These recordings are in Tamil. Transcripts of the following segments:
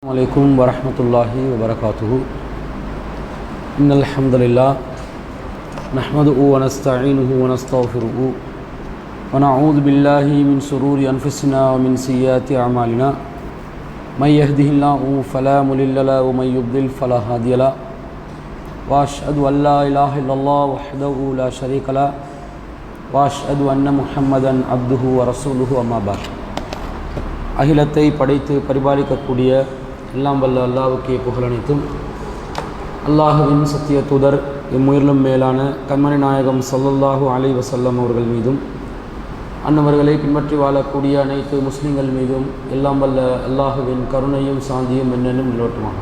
Assalamualaikum warahmatullahi wabarakatuh. Innal hamdalillah nahmaduhu wa nasta'inuhu wa nastaghfiruhu wa na'udzu billahi min shururi anfusina wa min sayyiati a'malina. May yahdihillahu fala mudilla lahu wa may yudlil fala hadiya lahu. Wa ashhadu an la ilaha illallah wahdahu la sharika lahu wa ashhadu anna Muhammadan abduhu wa rasuluhu amma ba'd. அகிலத்தை படைத்து பரிபாலிக்கக்கூடிய எல்லாம் வல்ல அல்லாஹ்வுக்கே புகழனைத்தும் அல்லாஹ்வின் சத்திய தூதர் எம்முயிரிலும் மேலான கண்மணி நாயகம் ஸல்லல்லாஹு அலைஹி வஸல்லம் அவர்கள் மீதும் அன்னவர்களை பின்பற்றி வாழக்கூடிய அனைத்து முஸ்லிம்கள் மீதும் எல்லாம் வல்ல அல்லாஹ்வின் கருணையும் சாந்தியும் என்னென்னும் நிலவட்டுமாக.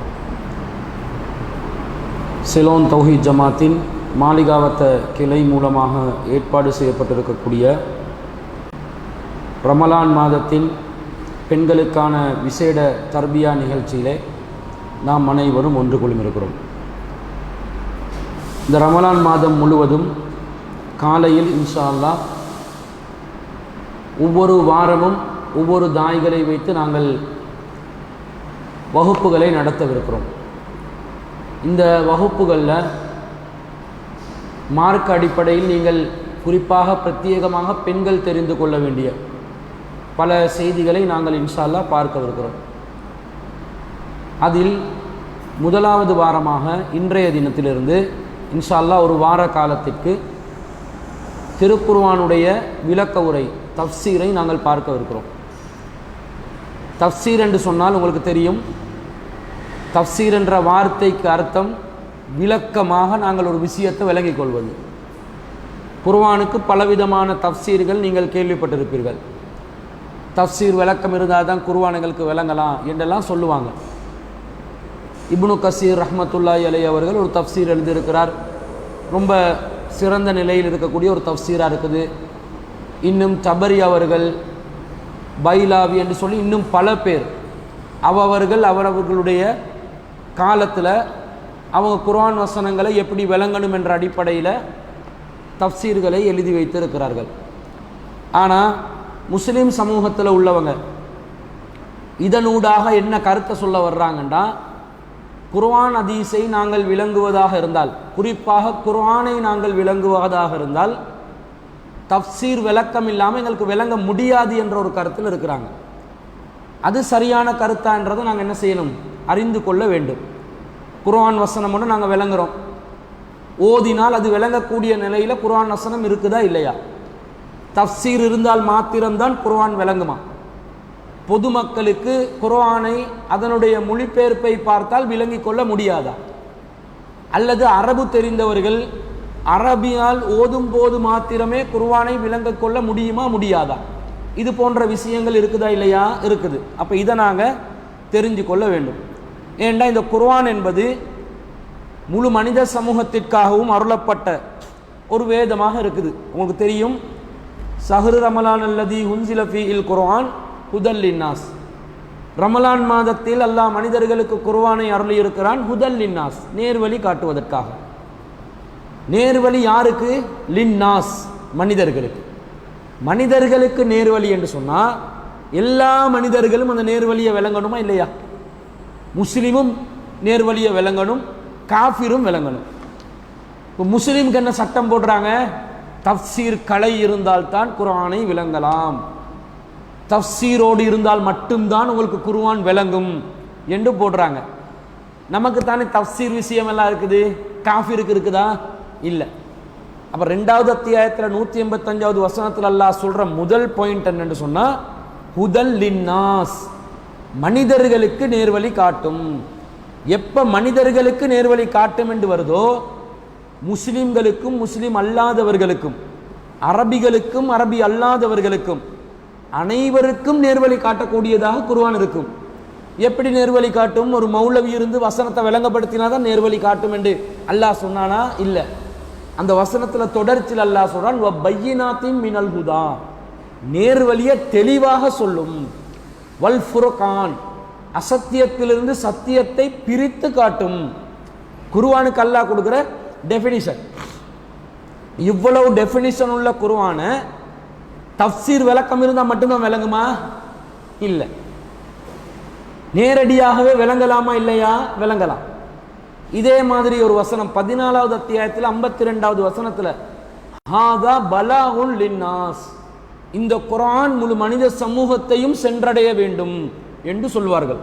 சிலோன் தௌஹீத் ஜமாத்தின் மாலிகாவத்த கிளை மூலமாக ஏற்பாடு செய்யப்பட்டிருக்கக்கூடிய ரமலான் மாதத்தின் பெண்களுக்கான விசேட தர்பியா நிகழ்ச்சியிலே நாம் அனைவரும் ஒன்று கொள்ளிருக்கிறோம். இந்த ரமலான் மாதம் முழுவதும் காலையில் இன்ஷா அல்லாஹ் ஒவ்வொரு வாரமும் ஒவ்வொரு தாய்களை வைத்து நாங்கள் வகுப்புகளை நடத்தவிருக்கிறோம். இந்த வகுப்புகளில் மார்க்க அடிப்படையில் நீங்கள் குறிப்பாக பிரத்யேகமாக பெண்கள் தெரிந்து கொள்ள வேண்டிய பல செய்திகளை நாங்கள் இன்ஷா அல்லாஹ் பார்க்கவிருக்கிறோம். அதில் முதலாவது வாரமாக இன்றைய தினத்திலிருந்து இன்ஷா அல்லாஹ் ஒரு வார காலத்திற்கு திருக்குர்ஆனுடைய விளக்க உரை தஃப்சீரை நாங்கள் பார்க்கவிருக்கிறோம். தஃப்சீர் என்று சொன்னால் உங்களுக்கு தெரியும், தஃப்சீர் என்ற வார்த்தைக்கு அர்த்தம் விளக்கமாக நாங்கள் ஒரு விஷயத்தை விளங்கிக் கொள்வது. குர்ஆனுக்கு பலவிதமான தஃப்சீர்கள் நீங்கள் கேள்விப்பட்டிருப்பீர்கள். தஃப்சீர் விளக்கம் இருந்தால் தான் குர்ஆன் எங்களுக்கு விளங்கலாம் என்றெல்லாம் சொல்லுவாங்க. இப்னு கசீர் ரஹ்மத்துல்லாஹி அலைஹி அவர்கள் ஒரு தஃப்சீர் எழுதியிருக்கிறார். ரொம்ப சிறந்த நிலையில் இருக்கக்கூடிய ஒரு தஃப்சீராக இருக்குது. இன்னும் தபரி அவர்கள், பைலாவி என்று சொல்லி இன்னும் பல பேர் அவரவர்களுடைய காலத்தில் அவங்க குர்ஆன் வசனங்களை எப்படி விளங்கணும் என்ற அடிப்படையில் தஃப்சீர்களை எழுதி வைத்திருக்கிறார்கள். ஆனால் முஸ்லீம் சமூகத்தில் உள்ளவங்க இதனூடாக என்ன கருத்தை சொல்ல வர்றாங்கன்னா, குர்ஆன் ஹதீஸை நாங்கள் விளங்குவதாக இருந்தால், குறிப்பாக குர்ஆனை நாங்கள் விளங்குவதாக இருந்தால் தஃப்சீர் விளக்கம் இல்லாமல் எங்களுக்கு விளங்க முடியாது என்ற ஒரு கருத்தில் இருக்கிறாங்க. அது சரியான கருத்தான்றதை நாங்கள் என்ன செய்யணும், அறிந்து கொள்ள வேண்டும். குர்ஆன் வசனம் ஒன்று நாங்கள் விளங்குறோம், ஓதினால் அது விளங்கக்கூடிய நிலையில் குர்ஆன் வசனம் இருக்குதா இல்லையா? தஃப்சீர் இருந்தால் மாத்திரம்தான் குர்ஆன் விளங்குமா? பொதுமக்களுக்கு குர்ஆனை அதனுடைய மொழிபெயர்ப்பை பார்த்தால் விளங்கிக் கொள்ள முடியாதா? அல்லது அரபு தெரிந்தவர்கள் அரபியால் ஓதும் போது மாத்திரமே குர்ஆனை விளங்க கொள்ள முடியுமா முடியாதா? இது போன்ற விஷயங்கள் இருக்குதா இல்லையா? இருக்குது. அப்போ இதை நாங்கள் தெரிஞ்சு கொள்ள வேண்டும். ஏண்டா இந்த குர்ஆன் என்பது முழு மனித சமூகத்திற்காகவும் அருளப்பட்ட ஒரு வேதமாக இருக்குது. உங்களுக்கு தெரியும், ஷஹ்ரு ரமலான் அல்லதி உன்சில ஃபீஹில் குர்ஆன் ஹுதல் லின்னாஸ். ரமலான் மாதத்தில் அல்லாஹ் மனிதர்களுக்கு குர்ஆனை அருளி இருக்கிறான். ஹுதல் லின்னாஸ், நேர்வழி காட்டுவதற்காக. நேர்வழி யாருக்கு? லின்னாஸ், மனிதர்களுக்கு. மனிதர்களுக்கு நேர்வழி என்று சொன்னால் எல்லா மனிதர்களும் அந்த நேர்வழியை விளங்கணுமா இல்லையா? முஸ்லீமும் நேர்வழியை விளங்கணும், காஃபிரும் விளங்கணும். இப்போ முஸ்லீமுக்கு என்ன சட்டம் போடுறாங்க? தஃப்சீர் கலை இருந்தால்தான் குர்ஆனை விளங்கலாம், தஃப்சீரோடு இருந்தால் மட்டும்தான் உங்களுக்கு குர்ஆன் விளங்கும் என்று போடுறாங்க. நமக்கு தானே தஃப்சீர் விஷயம் எல்லாம் இருக்குது, காஃபிருக்கு இருக்குதா? இல்லை. அப்போ 2வது அத்தியாயத்தில் 185வது வசனத்தில் அல்லாஹ் சொல்கிற முதல் பாயிண்ட் என்னன்னு சொன்னால், ஹுதல் லின்னாஸ், மனிதர்களுக்கு நேர்வழி காட்டும். எப்போ மனிதர்களுக்கு நேர்வழி காட்டும் என்று வருதோ, முஸ்லிம்களுக்கும் முஸ்லிம் அல்லாதவர்களுக்கும், அரபிகளுக்கும் அரபி அல்லாதவர்களுக்கும் அனைவருக்கும் நேர்வழி காட்டக்கூடியதாக குர்ஆன் இருக்கும். எப்படி நேர்வழி காட்டும்? ஒரு மௌலவி இருந்து வசனத்தை விளங்கப்படுத்தினாதான் நேர்வழி காட்டும் என்று அல்லாஹ் சொன்னானா? இல்லை. அந்த வசனத்தில் தொடர்ச்சியில் அல்லாஹ் சொல்றான், வ பையினாத்தின் மினல் ஹுதா, நேர்வழியை தெளிவாக சொல்லும். வல் ஃபுர்கான், அசத்தியத்திலிருந்து சத்தியத்தை பிரித்து காட்டும். குர்ஆனுக்கு அல்லாஹ் கொடுக்குற டெஃபினிஷன். இவ்வளவு டெஃபினிஷன் உள்ள குர்ஆனை தஃப்சீர் விளக்கம் இருந்தால் மட்டும்தான் விளங்குமா? இல்லை. நேரடியாகவே விளங்கலாமா இல்லையா? விளங்கலாம். இதே மாதிரி ஒரு வசனம் 14வது அத்தியாயத்தில் 52வது வசனத்தில் ஹாதா பலாகுல் லின்னாஸ், இந்த குர்ஆன் முழு மனித சமூகத்தையும் சென்றடைய வேண்டும் என்று சொல்வார்கள்.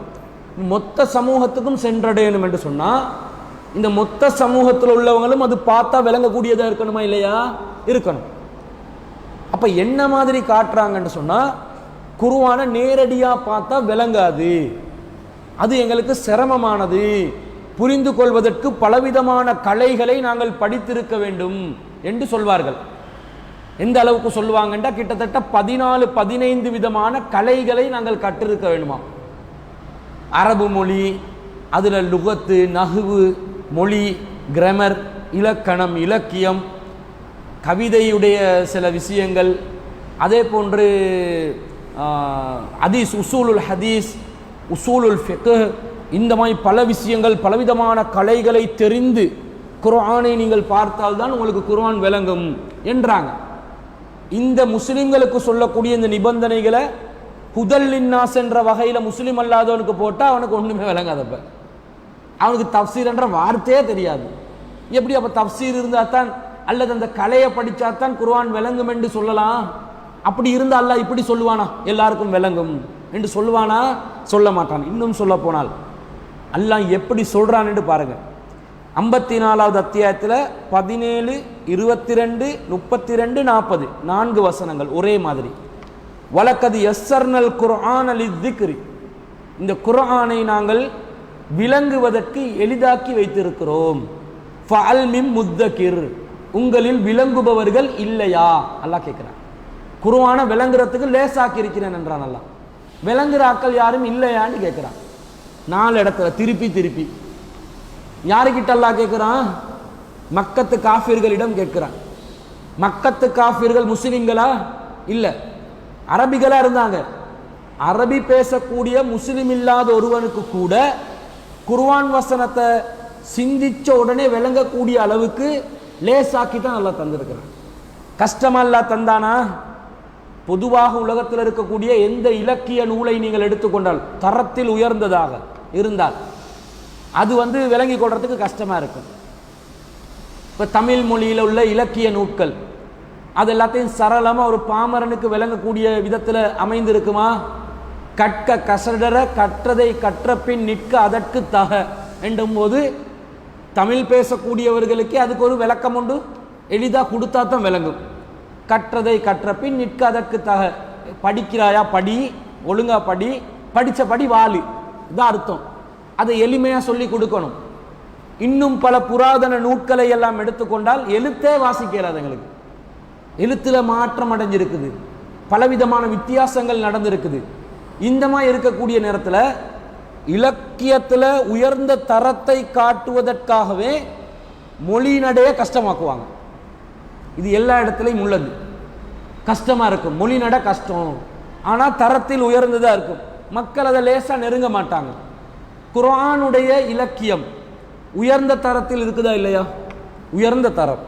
மொத்த சமூகத்துக்கும் சென்றடையணும் என்று சொன்னால் இந்த மொத்த சமூகத்தில் உள்ளவங்களும் அது பார்த்தா விளங்கக்கூடியதாக இருக்கணுமா இல்லையா? இருக்கணும். அப்போ என்ன மாதிரி காட்டுறாங்கன்னு சொன்னால் குர்ஆனை நேரடியாக பார்த்தா விளங்காது, அது எங்களுக்கு சிரமமானது, புரிந்து கொள்வதற்கு பலவிதமான கலைகளை நாங்கள் படித்திருக்க வேண்டும் என்று சொல்வார்கள். எந்த அளவுக்கு சொல்லுவாங்கன்னா கிட்டத்தட்ட 14-15 விதமான கலைகளை நாங்கள் கற்றிருக்க வேண்டுமா. அரபு மொழி, அதில் லுகத்து, நஹ்வு, மொழி, கிராமர், இலக்கணம், இலக்கியம், கவிதையுடைய சில விஷயங்கள், அதே போன்று ஹதீஸ், உசூலுல் ஹதீஸ், உசூலுல் ஃபிக்ஹ், இந்த மாதிரி பல விஷயங்கள், பலவிதமான கலைகளை தெரிந்து குர்ஆனை நீங்கள் பார்த்தால்தான் உங்களுக்கு குர்ஆன் விளங்கும் என்றாங்க. இந்த முஸ்லிம்களுக்கு சொல்லக்கூடிய இந்த நிபந்தனைகளை ஹுதல்லின்னாஸ் என்ற வகையில் முஸ்லீம் அல்லாதவனுக்கு போட்டால் அவனுக்கு ஒன்றுமே விளங்காதப்ப, அவனுக்கு தஃப்சீர் என்ற வார்த்தையே தெரியாது. எப்படி அப்போ தஃப்சீர் இருந்தால் தான் அல்லது அந்த கலையை படித்தாத்தான் குர்ஆன் விளங்கும் என்று சொல்லலாம்? அப்படி இருந்தால் அல்லாஹ் இப்படி சொல்லுவானா எல்லாருக்கும் விளங்கும் என்று சொல்லுவானா? சொல்ல மாட்டான். இன்னும் சொல்ல போனால் அல்லாஹ் எப்படி சொல்றான் என்று பாருங்க. 54வது அத்தியாயத்தில் 17, 22, 32, 40 4 வசனங்கள் ஒரே மாதிரி. வலக்கது யஸ்ஸர்னல் குர்ஆன லிஸ்ஸிக்ரி, இந்த குர்ஆனை நாங்கள் விளங்குவதற்கு எளிதாக்கி வைத்திருக்கிறோம். ஃபஅல் மின் முத்தகிர், உங்களில் விளங்குபவர்கள் இல்லையா? அல்லாஹ் கேட்கிறான். குர்ஆனை விளங்குறதுக்கு லேசாக்கி இருக்கிறேன் என்றான் அல்லாஹ். விளங்குற ஆக்கள் யாரும் இல்லையான்னு கேட்கிறான். 4 இடத்துல திருப்பி யாருக்கிட்ட அல்லாஹ் கேட்கிறான்? மக்கத்து காஃபிர்களிடம் கேட்கிறான். மக்கத்து காஃபிர்கள் முஸ்லிம்களா? இல்லை, அரபிகளா இருந்தாங்க. அரபி பேசக்கூடிய முஸ்லிம் இல்லாத ஒருவனுக்கு கூட குர்ஆன் வசனத்தை சிந்திச்ச உடனே விளங்கக்கூடிய அளவுக்கு லேசாக்கி தான் அல்லாஹ் தந்திருக்கிறான். கஷ்டமா அல்லாஹ் தந்தானா? பொதுவாக உலகத்தில் இருக்கக்கூடிய எந்த இலக்கிய நூலை நீங்கள் எடுத்துக்கொண்டால் தரத்தில் உயர்ந்ததாக இருந்தால் அது விளங்கி கொள்றதுக்கு கஷ்டமா இருக்கும். இப்போ தமிழ் மொழியில் உள்ள இலக்கிய நூட்கள் அது எல்லாத்தையும் சரளமாக ஒரு பாமரனுக்கு விளங்கக்கூடிய விதத்தில் அமைந்திருக்குமா? கற்க கசடர கற்றதை கற்ற பின் நிற்க அதற்கு தக என்றும் போது தமிழ் பேசக்கூடியவர்களுக்கே அதுக்கு ஒரு விளக்கம் உண்டு, எளிதாக கொடுத்தா தான் விளங்கும். கற்றதை கற்ற பின் நிற்க அதற்கு தக, படிக்கிறாயா படி, ஒழுங்கா படி, படித்த படி வாழு, இதான் அர்த்தம். அதை எளிமையாக சொல்லி கொடுக்கணும். இன்னும் பல புராதன நூட்களை எல்லாம் எடுத்துக்கொண்டால் எழுத்தே வாசிக்கிறாது, எங்களுக்கு எழுத்தில் மாற்றம் அடைஞ்சிருக்குது, பலவிதமான வித்தியாசங்கள் நடந்திருக்குது. இந்த மாதிரி இருக்கக்கூடிய நேரத்தில் இலக்கியத்தில் உயர்ந்த தரத்தை காட்டுவதற்காகவே மொழியினடைய கஷ்டமாக்குவாங்க. இது எல்லா இடத்துலையும் உள்ளது. கஷ்டமாக இருக்கும், மொழி நட கஷ்டம், ஆனால் தரத்தில் உயர்ந்ததாக இருக்கும். மக்கள் அதை லேசாக நெருங்க மாட்டாங்க. குர்ஆனுடைய இலக்கியம் உயர்ந்த தரத்தில் இருக்குதா இல்லையா? உயர்ந்த தரம்,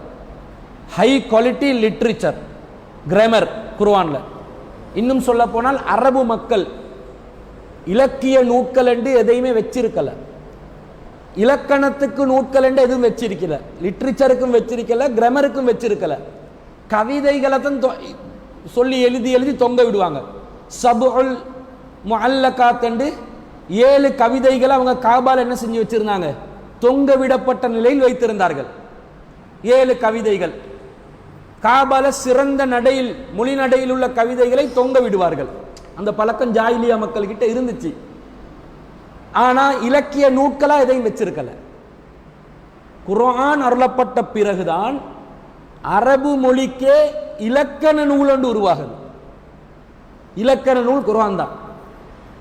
ஹை குவாலிட்டி லிட்ரேச்சர், கிராமர் குர்ஆனில். இன்னும் சொல்ல போனால் அரபு மக்கள் இலக்கிய நூட்கள் என்று எதையுமே வச்சிருக்கல, இலக்கணத்துக்கு நூட்கள் என்று எதுவும் வச்சிருக்கல, லிட்ரேச்சருக்கும் வச்சிருக்கல, கிராமருக்கும் வச்சிருக்கல. கவிதைகளை தான் சொல்லி எழுதி எழுதி தொங்க விடுவாங்க. சபுல் முஅல்லகாத் என்று 7 கவிதைகளை அவங்க காபால் என்ன செஞ்சு வச்சிருந்தாங்க? தொங்க விடப்பட்ட நிலையில் வைத்திருந்தார்கள். 7 கவிதைகள் காபால சிறந்த நடையில், மொழி நடையில் உள்ள கவிதைகளை தொங்க விடுவார்கள். அந்த பழக்கம் ஜாயிலியா மக்கள் கிட்ட இருந்துச்சு. ஆனா இலக்கிய நூட்களா எதையும் வச்சிருக்கல. குர்ஆன் அருளப்பட்ட பிறகுதான் அரபு மொழிக்கே இலக்கண நூல் ஒன்று உருவாகுது. இலக்கண நூல் குர்ஆன் தான்.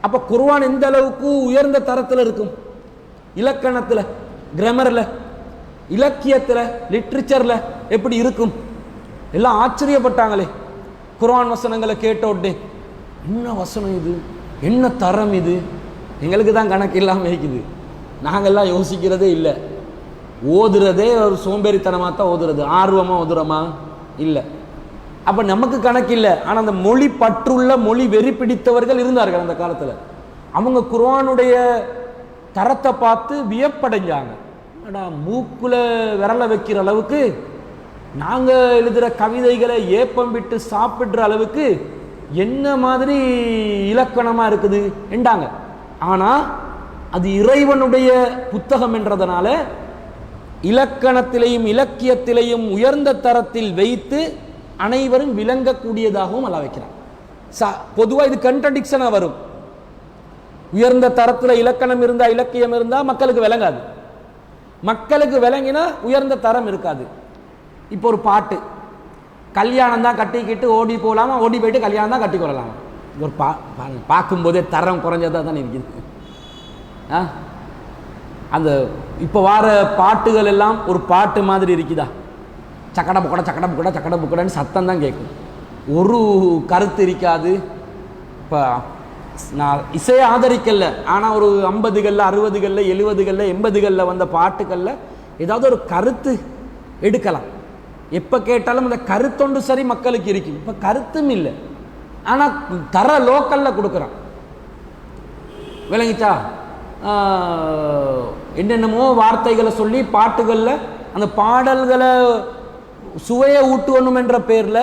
அப்ப குர்ஆன் எந்த அளவுக்கு உயர்ந்த தரத்தில் இருக்கும்? இலக்கணத்தில், கிராமர்ல, இலக்கியத்தில், லிட்ரேச்சர்ல எப்படி இருக்கும்? எல்லாம் ஆச்சரியப்பட்டாங்களே குர்ஆன் வசனங்களை கேட்ட உடனே. என்ன வசனம் இது, என்ன தரம் இது, எங்களுக்கு தான் கணக்கு இல்லாமல் இருக்குது. நாங்கள்லாம் யோசிக்கிறதே இல்லை, ஓதுறதே ஒரு சோம்பேறித்தனமாக தான் ஓதுறது, ஆர்வமாக ஓதுறோமா இல்லை. அப்போ நமக்கு கணக்கு இல்லை. ஆனால் அந்த மொழி பற்றுள்ள, மொழி வெறி பிடித்தவர்கள் இருந்தார்கள் அந்த காலத்தில். அவங்க குர்ஆனுடைய தரத்தை பார்த்து வியப்படைஞ்சாங்க. மூக்குல விரல வைக்கிற அளவுக்கு, நாங்க எழுதுற கவிதைகளை ஏப்பம் விட்டு சாப்பிடுற அளவுக்கு என்ன மாதிரி இலக்கணமா இருக்குது என்றாங்க. ஆனா அது இறைவனுடைய புத்தகம் என்றதனால இலக்கணத்திலையும் இலக்கியத்திலையும் உயர்ந்த தரத்தில் வைத்து அனைவரும் விளங்கக்கூடியதாகவும் அல்ல வைக்கிறான். பொதுவாக இது கண்ட்ரடிக்ஷனா வரும். உயர்ந்த தரத்தில் இலக்கணம் இருந்தா இலக்கியம் இருந்தா மக்களுக்கு விளங்காது, மக்களுக்கு விளங்கினா உயர்ந்த தரம் இருக்காது. இப்போ ஒரு பாட்டு, கல்யாணம் தான் கட்டிக்கிட்டு ஓடி போகலாமா, ஓடி போயிட்டு கல்யாணம் தான் கட்டி கொள்ளலாமா? ஒரு பார்க்கும்போதே தரம் குறைஞ்சதாக தான் இருக்குது. அந்த இப்போ வார பாட்டுகள் எல்லாம் ஒரு பாட்டு மாதிரி இருக்குதா? சக்கட புக்கடை சக்கட புக்கடை சக்கட புக்கடைன்னு சத்தம் தான் கேட்கும், ஒரு கருத்து இருக்காது. இப்போ நான் இசையை ஆதரிக்கல, ஆனால் ஒரு 50களில் 60களில் 70களில் 80களில் வந்த பாட்டுகளில் ஏதாவது ஒரு கருத்து எடுக்கலாம். எப்போ கேட்டாலும் அந்த கருத்தொண்டு சரி மக்களுக்கு இருக்கும். இப்போ கருத்தும் இல்லை, ஆனால் தர லோக்கலில் கொடுக்குறான். விளங்கிச்சா? என்னென்னமோ வார்த்தைகளை சொல்லி பாட்டுகளில் அந்த பாடல்களை சுவையை ஊட்டுவணும் என்ற பேரில்,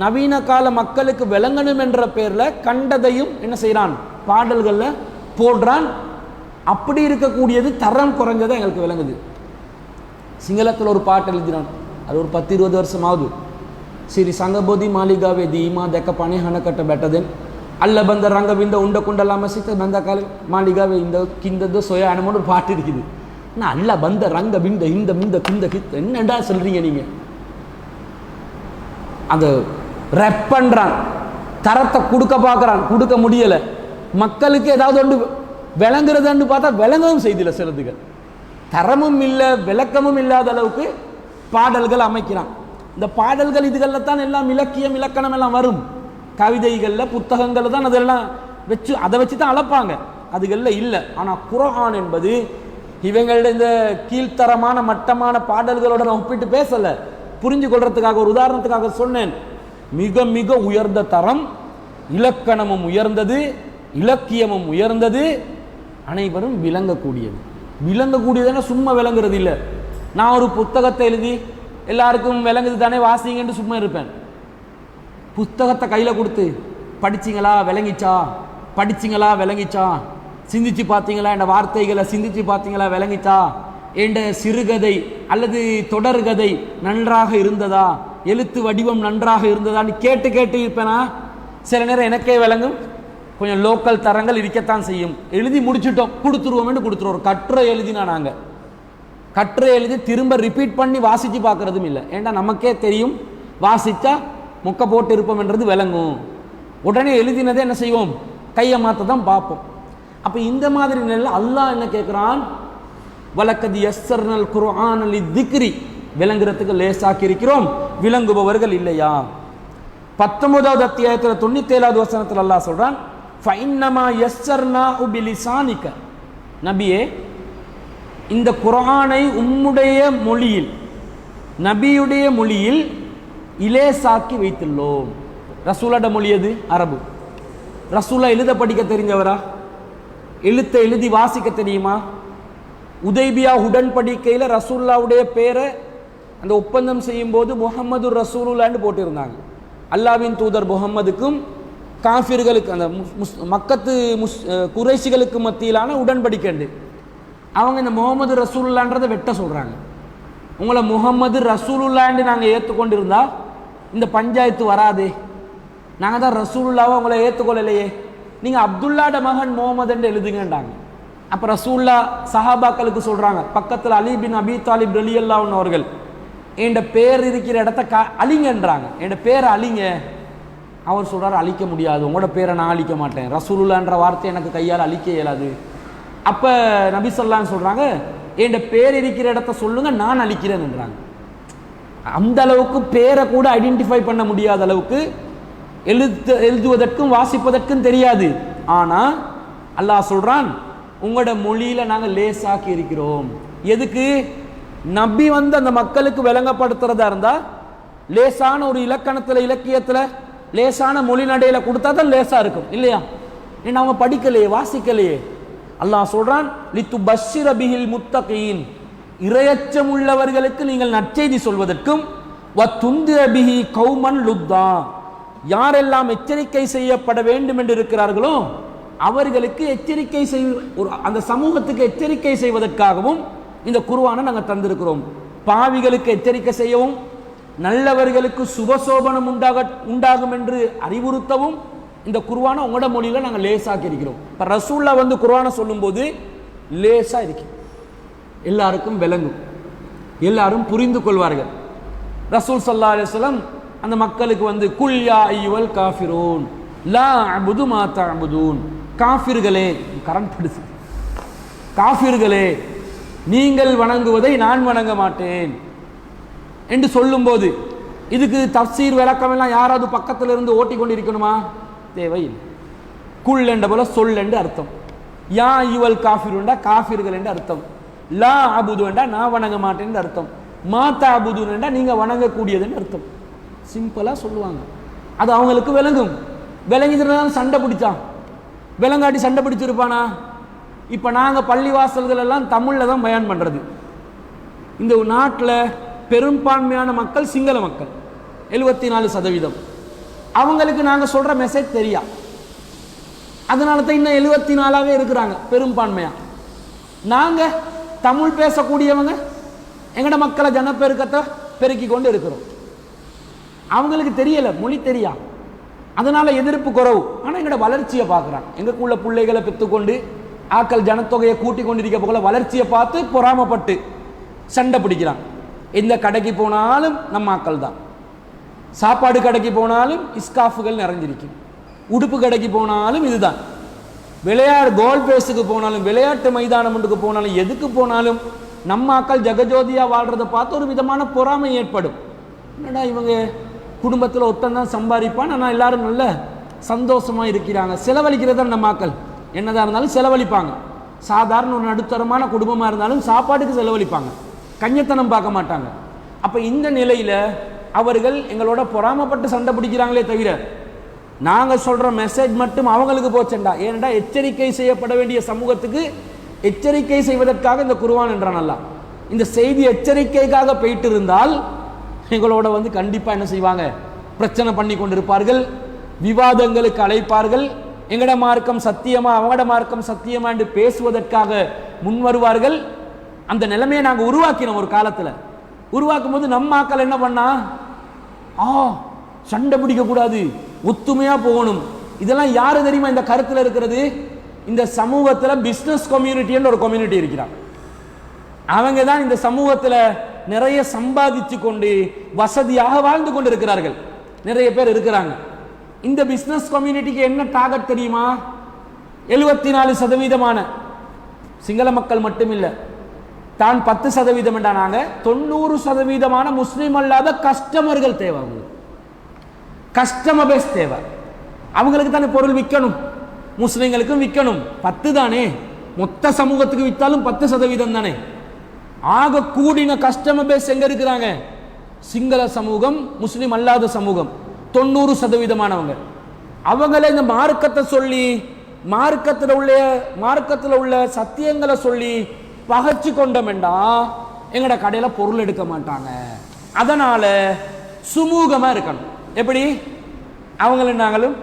நவீன கால மக்களுக்கு விளங்கணும் என்ற பேரில் கண்டதையும் என்ன செய்கிறான், பாடல்களில் போடுறான். அப்படி இருக்கக்கூடியது தரம் குறைஞ்சதை எங்களுக்கு விளங்குது. சிங்களத்தில் ஒரு பாட்டு எழுதினான், அது ஒரு 10-20 வருஷம் ஆகுது. சிறி சங்கபோதி மாளிகாவே தீமா தெக்க பனை ஹனக்கட்ட பெட்டதென் அல்ல பந்த ரங்க விந்த உண்ட குண்டலாம சித்த பந்த கால மாளிகாவே இந்த கிந்தது சொய அனுமோன்னு ஒரு பாட்டு இருக்குது. நான் அல்ல பந்த ரங்க விந்த இந்த மிந்த கிந்த கித்த என்னடா சொல்றீங்க நீங்க? அந்த ரெப் பண்றான், தரத்தை கொடுக்க பார்க்குறான், கொடுக்க முடியலை. மக்களுக்கு ஏதாவது ஒன்று விளங்குறதுன்னு பார்த்தா விளங்கவும் செய்தில்லை. சிலதுகள் தரமும் இல்லை விளக்கமும் இல்லாத அளவுக்கு பாடல்கள் அமைக்கிறான். இந்த பாடல்கள் இதுகளில் தான் எல்லாம் இலக்கியம் இலக்கணம் எல்லாம் வரும். கவிதைகளில் புத்தகங்கள் தான் அதெல்லாம் வச்சு அதை வச்சு தான் அளப்பாங்க, அதுகளில் இல்லை. ஆனால் குர்ஆன் என்பது இவங்களோட இந்த கீழ்த்தரமான மட்டமான பாடல்களோட நான் ஒப்பிட்டு பேசலை, புரிஞ்சு கொள்றதுக்காக ஒரு உதாரணத்துக்காக சொன்னேன். மிக மிக உயர்ந்த தரம், இலக்கணமும் உயர்ந்தது, இலக்கியமும் உயர்ந்தது, அனைவரும் விளங்கக்கூடியது. விளங்கக்கூடியதுன்னா சும்மா விளங்குறது இல்லை. நான் ஒரு புத்தகத்தை எழுதி எல்லாருக்கும் விளங்குது தானே வாசிங்கன்னு சும்மா இருப்பேன். புத்தகத்தை கையில் கொடுத்து படிச்சிங்களா விளங்கிச்சா, படிச்சிங்களா விளங்கிச்சா, சிந்திச்சு பார்த்தீங்களா, என் வார்த்தைகளை சிந்திச்சு பார்த்தீங்களா விளங்கிச்சா, என்ற சிறுகதை அல்லது தொடர்கதை நன்றாக இருந்ததா, எழுத்து வடிவம் நன்றாக இருந்ததான்னு கேட்டு கேட்டு இருப்பேனா? சில நேரம் எனக்கே விளங்கும், கொஞ்சம் லோக்கல் தரங்கள் இருக்கத்தான் செய்யும். எழுதி முடிச்சுட்டோம் கொடுத்துருவோம்னு கொடுத்துருவோம். ஒரு கட்டுரை எழுதினா நாங்கள் கட்டுரை எழுதி திரும்ப ரிப்பீட் பண்ணி வாசித்து பார்க்குறதும் இல்லை. ஏன்னா நமக்கே தெரியும் வாசித்தா மொக்க போட்டு இருப்போம்ன்றது விளங்கும். உடனே எழுதினதே என்ன செய்வோம், கையை மாற்ற தான் பார்ப்போம். அப்போ இந்த மாதிரி நிலையில் அல்லாஹ் என்ன கேட்குறான், வலக்கது யஸ்ஸர்னல் குர்ஆன லித்திக்ரி, விளங்குறதுக்கு லேசாக்கி இருக்கிறோம், விளங்குபவர்கள் இல்லையா? 19வது அத்தியாயத்தில் 97வது வசனத்தில் அல்லாஹ் சொல்றான், ஃபைன்னமா யஸ்ஸர்னாஹு பிலிசானிக, நபியே இந்த குர்ஆனை உம்முடைய மொழியில், நபியுடைய மொழியில் இலேசாக்கி வைத்துள்ளோம். ரசூலோட மொழி எது? அரபு. ரசூலா எழுத படிக்க தெரிஞ்சவரா? எழுத்தை எழுதி வாசிக்க தெரியுமா? உதைபியா உடன்படிக்கையில் ரசூல்லாவுடைய பேரை அந்த ஒப்பந்தம் செய்யும் போது முஹம்மது ரசூலுல்லான்னு போட்டிருந்தாங்க. அல்லாவின் தூதர் முஹம்மதுக்கும் காஃபிர்களுக்கு அந்த மக்கத்து குறைஷிகளுக்கு மத்தியிலான உடன்படிக்கை. அவங்க இந்த முகமது ரசூலுல்லான்றதை வெட்ட சொல்கிறாங்க. உங்களை முகமது ரசூலுல்லான்னு நாங்கள் ஏற்றுக்கொண்டிருந்தா இந்த பஞ்சாயத்து வராதே, நாங்கள் தான் ரசூலுல்லாவை உங்களை ஏற்றுக்கொள்ளலையே, நீங்கள் அப்துல்லாட மகன் முகமதுன்னு எழுதுங்கன்றாங்க. அப்போ ரசூல்லா சஹாபாக்களுக்கு சொல்கிறாங்க, பக்கத்தில் அலி பின் அபி தாலிப் ரலியல்லாஹு அவர்கள் என் பேர் இருக்கிற இடத்த அழிங்கன்றாங்க, என் பேரை அழிங்க. அவர் சொல்கிறார், அழிக்க முடியாது, உங்களோட பேரை நான் அழிக்க மாட்டேன், ரசூலுல்லான்ற வார்த்தை எனக்கு கையால் அழிக்க இயலாது. அப்போ நபி ஸல்லல்லாஹு சொல்கிறாங்க, என் பேர் இருக்கிற இடத்த சொல்லுங்க, நான் அழிக்கிறேன்ன்றாங்க. அந்த அளவுக்கு பேரை கூட ஐடென்டிஃபை பண்ண முடியாத அளவுக்கு எழுதுவதற்கும் வாசிப்பதற்கும் தெரியாது. ஆனால் அல்லாஹ் சொல்கிறான், உங்களோட மொழியில் நாங்கள் லேசாக்கி இருக்கிறோம். எதுக்கு? நபி வந்து அந்த மக்களுக்கு விளங்கப்படுத்துறதா இருந்தால் லேசான ஒரு இலக்கணத்தில் இலக்கியத்தில் லேசான மொழி நடையில் கொடுத்தா தான் லேசாக இருக்கும் இல்லையா? ஏன்னா அவங்க படிக்கலையே, வாசிக்கலையே. அல்லாஹ் சொல்றான், லித்து பஷ்ஷிர பிஹில் முத்தகீன், இரையச்சம் உள்ளவர்களுக்கு நீங்கள் நற்செய்தி சொல்வதற்கும், வத்துந்திர பிஹி கௌமன் லுத்தா, யாரெல்லாம் எச்சரிக்கை செய்யப்பட வேண்டும் என்று இருக்கிறார்களோ அவர்களுக்கு எச்சரிக்கை அந்த சமூகத்துக்கு எச்சரிக்கை செய்வதற்காகவும் இந்த குர்ஆனை நாங்கள் தந்திருக்கிறோம். பாவிகளுக்கு எச்சரிக்கை செய்யவும், நல்லவர்களுக்கு சுபசோபனம் உண்டாகும் என்று அறிவுறுத்தவும் இந்த குர்ஆனை உங்களோட மொழியில நாங்கள் லேசாக்கி இருக்கிறோம். இப்போ ரசூல்லா வந்து குர்ஆனை சொல்லும்போது லேசா இருக்கு, எல்லாருக்கும் விளங்கும், எல்லாரும் புரிந்து கொள்வார்கள். ரசூல் ஸல்லல்லாஹு அலைஹி வஸல்லம் அந்த மக்களுக்கு வந்து குல் யா அய்யுல் காஃபிரூன் லா அபுது மா தஅபுதூன், காஃபிர்களே, கரண்ட் படுது, காஃபிர்களே நீங்கள் வணங்குவதை நான் வணங்க மாட்டேன் என்று சொல்லும்போது இதுக்கு தஃசீர் விளக்கம் எல்லாம் யாராவது பக்கத்தில் இருந்து ஓட்டி கொண்டிருக்கணுமா? தேவையில்லை. குல் என்ற போல சொல் என்று அர்த்தம், யா அய்யுல் காஃபிரூன்டா காஃபிர்கள் என்று அர்த்தம், லா அபுது என்றா நான் வணங்க மாட்டேன் என்று அர்த்தம், மா தஅபுதூன் என்றா நீங்க வணங்கக்கூடியதுன்னு அர்த்தம். சிம்பிளா சொல்லுவாங்க, அது அவங்களுக்கு விளங்கும். விளங்கிதான் சண்டை பிடிச்சான், விளங்காட்டி சண்டை பிடிச்சிருப்பானா? இப்போ நாங்கள் பள்ளிவாசல்கள் எல்லாம் தமிழில் தான் பயான் பண்ணுறது. இந்த நாட்டில் பெரும்பான்மையான மக்கள் சிங்கள மக்கள் 74%. அவங்களுக்கு நாங்கள் சொல்கிற மெசேஜ் தெரியா, அதனால தான் இன்னும் 74ஆகவே இருக்கிறாங்க பெரும்பான்மையாக. நாங்கள் தமிழ் பேசக்கூடியவங்க எங்கட மக்களை ஜனப்பெருக்கத்தை பெருக்கி கொண்டு இருக்கிறோம். அவங்களுக்கு தெரியலை, மொழி தெரியா, அதனால எதிர்ப்பு குறவு. ஆனால் எங்களோட வளர்ச்சியை பார்க்குறாங்க. எங்களுக்குள்ள பிள்ளைகளை பெற்றுக்கொண்டு ஆக்கள் ஜனத்தொகையை கூட்டி கொண்டிருக்க போல வளர்ச்சியை பார்த்து பொறாமப்பட்டு சண்டை பிடிக்கிறான். எந்த கடைக்கு போனாலும் நம்ம ஆக்கள் தான், சாப்பாடு கடைக்கு போனாலும் இஸ்காஃபுகள் நிறைஞ்சிருக்கும், உடுப்பு கடைக்கு போனாலும் இதுதான், கோல் பேஸுக்கு போனாலும் விளையாட்டு மைதானம் ஒன்றுக்கு போனாலும் எதுக்கு போனாலும் நம்ம ஆக்கள் ஜெகஜோதியா வாழ்றதை பார்த்து ஒரு விதமான பொறாமை ஏற்படும். என்னடா இவங்க குடும்பத்தில் ஒத்தந்தான் சம்பாதிப்பான், ஆனால் எல்லாரும் நல்ல சந்தோஷமாக இருக்கிறாங்க. செலவழிக்கிறதா நம்ம ஆக்கள் என்னதான் இருந்தாலும் செலவழிப்பாங்க. சாதாரண ஒரு நடுத்தரமான குடும்பமாக இருந்தாலும் சாப்பாட்டுக்கு செலவழிப்பாங்க, கஞ்சத்தனம் பார்க்க மாட்டாங்க. அப்போ இந்த நிலையில் அவர்கள் எங்களோட பொறாமப்பட்டு சண்டை பிடிக்கிறாங்களே தவிர நாங்கள் சொல்கிற மெசேஜ் மட்டும் அவங்களுக்கு போச்சண்டா. ஏனெண்டா எச்சரிக்கை செய்யப்பட வேண்டிய சமூகத்துக்கு எச்சரிக்கை செய்வதற்காக இந்த குர்ஆன் என்றான் அல்லாஹ். இந்த செய்தி எச்சரிக்கைக்காக போயிட்டு இருந்தால் எங்களோட வந்து கண்டிப்பாக என்ன செய்வாங்க, பிரச்சனை பண்ணி கொண்டிருப்பார்கள், விவாதங்களுக்கு அழைப்பார்கள், எங்கட மார்க்கம் சத்தியமா அவங்கட மார்க்கம் சத்தியமா என்று பேசுவதற்காக முன் வருவார்கள். அந்த நிலைமையை நாங்கள் உருவாக்கினோம். ஒரு காலத்தில் உருவாக்கும் போது நம்ம ஆக்கள் என்ன பண்ணா, சண்டை பிடிக்க கூடாது, ஒத்துமையா போகணும். இதெல்லாம் யாரு தெரியுமா இந்த கருத்தில் இருக்கிறது? இந்த சமூகத்தில் பிசினஸ் கம்யூனிட்டி ஒரு கம்யூனிட்டி இருக்கிறாங்க. அவங்க தான் இந்த சமூகத்தில் நிறைய சம்பாதிச்சு கொண்டு வசதியாக வாழ்ந்து கொண்டு இருக்கிறார்கள். நிறைய பேர் இருக்கிறாங்க. இந்த பிசினஸ் கம்யூனிட்டிக்கு என்ன டார்கெட் தெரியுமா? 74% சிங்கள மக்கள் மட்டுமில்லை, தான் 10% என்றாங்க, 90% முஸ்லீம் அல்லாத கஸ்டமர்கள் தேவை. அவங்களுக்கு கஸ்டமர் பேஸ் தேவை. அவங்களுக்கு தானே பொருள் விற்கணும், முஸ்லீம்களுக்கும் விற்கணும். 10 தானே, மொத்த சமூகத்துக்கு விற்றாலும் 10% தானே. ஆக கூடின கஸ்டமர் பேஸ் எங்க இருக்கிறாங்க? சிங்கள சமூகம், முஸ்லீம் அல்லாத சமூகம் 90%. அவங்கள இந்த மார்க்கத்தை சொல்லி மார்க்கத்தில் உள்ள சத்தியங்களை சொல்லி பகைச்சு கொண்டோம்டா எங்கட கடையில பொருள் எடுக்க மாட்டாங்க. அதனால சுமூகமா இருக்கணும். எப்படி? அவங்களும் நாங்களும்